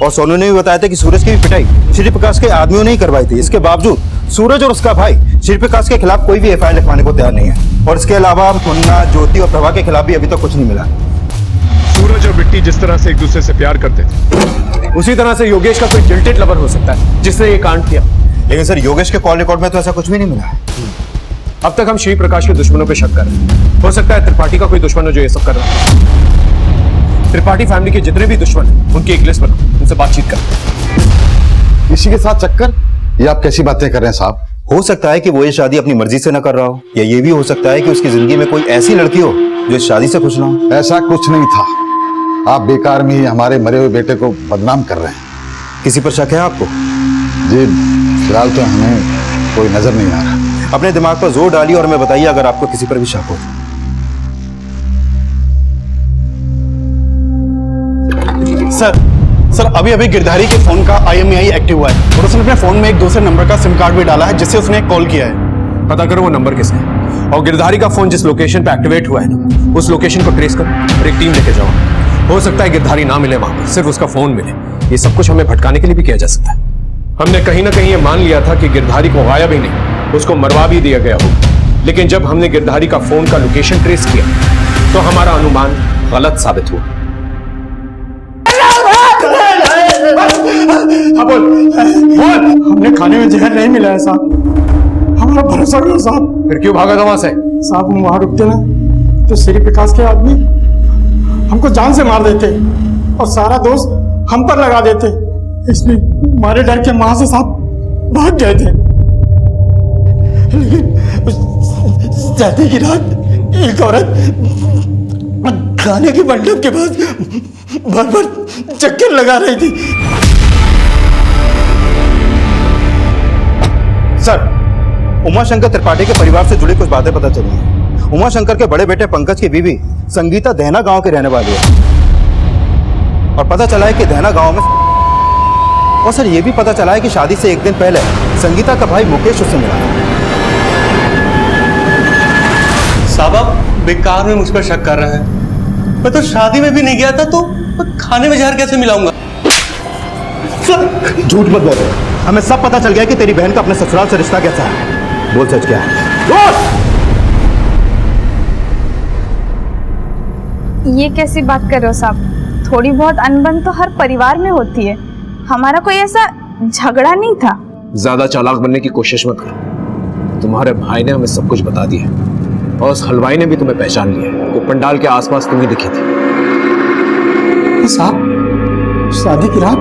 और सोनू ने भी बताया था कि सूरज की भी पिटाई श्री प्रकाश के आदमियों ने ही करवाई थी। इसके बावजूद सूरज और उसका भाई श्री प्रकाश के खिलाफ कोई भी एफआईआर लिखवाने को तैयार नहीं है। और इसके अलावा मुन्ना, ज्योति और प्रभा के खिलाफ भी अभी तक कुछ नहीं मिला। सूरज और बिट्टी जिस तरह से एक दूसरे से प्यार करते थे, उसी तरह से योगेश का कोई जिल्टेड लवर हो सकता है जिसने ये कांड किया। लेकिन सर योगेश के कॉल रिकॉर्ड में तो ऐसा कुछ भी नहीं मिला है। अब तक हम श्री प्रकाश के दुश्मनों पे शक कर रहे हैं। हो सकता है त्रिपाठी का कोई दुश्मन हो जो ये सब कर रहा है। त्रिपाठी फैमिली के जितने भी दुश्मन हैं उनकी एक लिस्ट बनाओ, उनसे बातचीत करो। किसी के साथ चक्कर? ये आप कैसी बातें कर रहे हैं साहब? हो सकता है कि वो ये शादी अपनी मर्जी से न कर रहा हो, या ये भी हो सकता है कि उसकी जिंदगी में कोई ऐसी लड़की हो जो इस शादी से खुश ना हो। ऐसा कुछ नहीं था। आप बेकार में ही हमारे मरे हुए बेटे को बदनाम कर रहे हैं। किसी पर शक है आपको? जी फिलहाल तो हमें कोई नजर नहीं आ रहा। अपने दिमाग पर जोर डालिए और हमें बताइए अगर आपको किसी पर भी शक हो। सर अभी अभी गिरधारी के फोन का IMEI एक्टिव हुआ है और उसने अपने फोन में एक दूसरे नंबर का सिम कार्ड भी डाला है जिससे उसने कॉल किया है। पता करो वो नंबर किसका है और गिरधारी का फोन जिस लोकेशन पे एक्टिवेट हुआ है ना उस लोकेशन को ट्रेस करो और एक टीम लेके जाओ। हो सकता है गिरधारी ना मिले वहां पर, सिर्फ उसका फोन मिले। ये सब कुछ हमें भटकाने के लिए भी किया जा सकता है। हमने कहीं ना कहीं ये मान लिया था कि गिरधारी को गायब ही नहीं, उसको मरवा भी दिया गया हो। लेकिन जब हमने गिरधारी का फोन का लोकेशन ट्रेस किया तो हमारा अनुमान गलत साबित हुआ। बोल। हमने खाने में जहर नहीं मिला है साहब, हमारा भरोसा करो साहब। फिर क्यों भागा था वहां से? साहब हम वहां रुकते ना तो श्री प्रकाश के आदमी हमको जान से मार देते और सारा दोष हम पर लगा देते, इसलिए हमारे डर के मां से साथ भाग गए थे। लेकिन शादी की रात एक औरत खाने के मंडप के पास बार बार चक्कर लगा रही थी। सर, उमाशंकर त्रिपाठी के परिवार से जुड़ी कुछ बातें पता चली हैं। उमाशंकर के बड़े बेटे पंकज की बीवी संगीता दहना गांव की रहने वाली है और पता चला है कि दहना गांव में, और सर ये भी पता चला है कि शादी से एक दिन पहले संगीता का भाई मुकेश उससे मिला। साहब आप बेकार में मुझ पर शक कर रहे हैं। मैं तो शादी में भी नहीं गया था, तो खाने में जहर कैसे मिलाऊंगा? झूठ मत बोलो, हमें सब पता चल गया कि तेरी बहन का अपने ससुराल से रिश्ता कैसा है। बोल सच क्या है? बोल! ये कैसी बात कर रहे हो साहब? थोड़ी बहुत अनबन तो हर परिवार में होती है। हमारा कोई ऐसा झगड़ा नहीं था। ज्यादा चालाक बनने की कोशिश मत करो। तुम्हारे भाई ने हमें सब कुछ बता दिया और उस हलवाई ने भी तुम्हें पहचान लिया है। वो पंडाल के आसपास तुम्हें दिखी थी। साहब, शादी की रात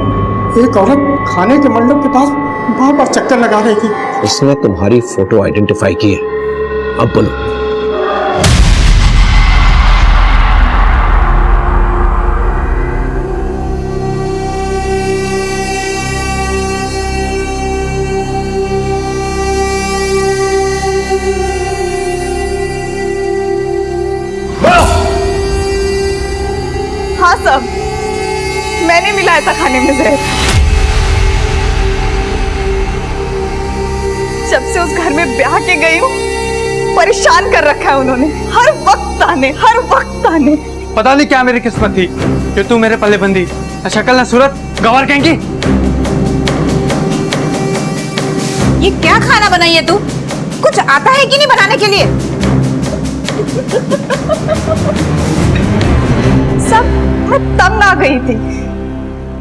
एक औरत खाने के मंडप के पास वहां पर चक्कर लगा रही थी। उसने तुम्हारी फोटो आइडेंटिफाई की है। अब बोलो। हाँ सब, मैंने मिलाया था खाने में जहर। जब से उस घर में ब्याह के गई हूँ, परेशान कर रखा है उन्होंने। हर वक्त ताने। पता नहीं क्या मेरी किस्मत थी कि तू मेरे पल्ले बंदी। न शक्ल न सूरत, गंवार कहेंगी। ये क्या खाना बनाई है तू? कुछ आता है कि नहीं बनाने के लिए? सब मैं तंग आ गई थी,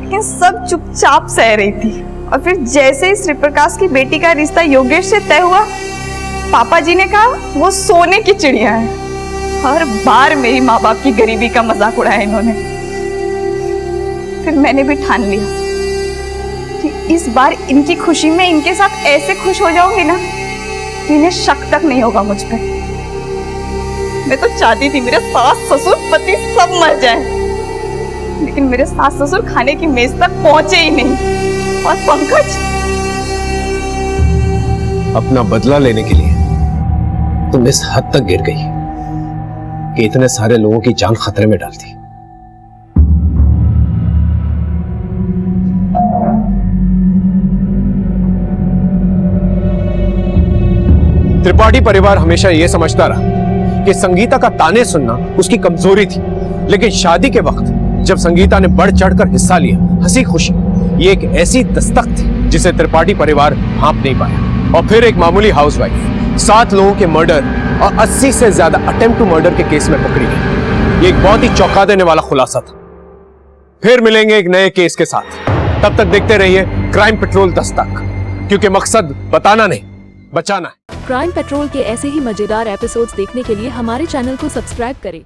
लेकिन सब चुपचाप सह रही थी। और फिर जैसे ही श्री प्रकाश की बेटी का रिश्ता योगेश से तय हुआ, पापा जी ने कहा वो सोने की चिड़िया है। हर बार मेरी माँ बाप की गरीबी का मजाक उड़ाया इन्होंने। फिर मैंने भी ठान लिया कि इस बार इनकी खुशी में इनके साथ ऐसे खुश हो जाऊंगी ना कि इन्हें शक तक नहीं होगा मुझ पे। मैं तो चाहती थी मेरे सास ससुर पति सब मर जाएं, लेकिन मेरे सास ससुर खाने की मेज तक पहुंचे ही नहीं। और पंकज, अपना बदला लेने के लिए तुम इस हद तक गिर गई कि इतने सारे लोगों की जान खतरे में डाल दी। त्रिपाठी परिवार हमेशा यह समझता रहा कि संगीता का ताने सुनना उसकी कमजोरी थी, लेकिन शादी के वक्त जब संगीता ने बढ़ चढ़कर हिस्सा लिया, हंसी खुशी, ये एक ऐसी दस्तक थी जिसे त्रिपाठी परिवार हाँप नहीं पाया। और फिर एक मामूली हाउसवाइफ 7 लोगों के मर्डर और 80 से ज्यादा अटेम्प्ट टू मर्डर के केस में पकड़ी गई। ये एक बहुत ही चौंका देने वाला खुलासा था। फिर मिलेंगे एक नए केस के साथ। तब तक देखते रहिए क्राइम पेट्रोल दस्तक, क्योंकि मकसद बताना नहीं, बचाना है। क्राइम पेट्रोल के ऐसे ही मजेदार एपिसोड्स देखने के लिए हमारे चैनल को सब्सक्राइब करें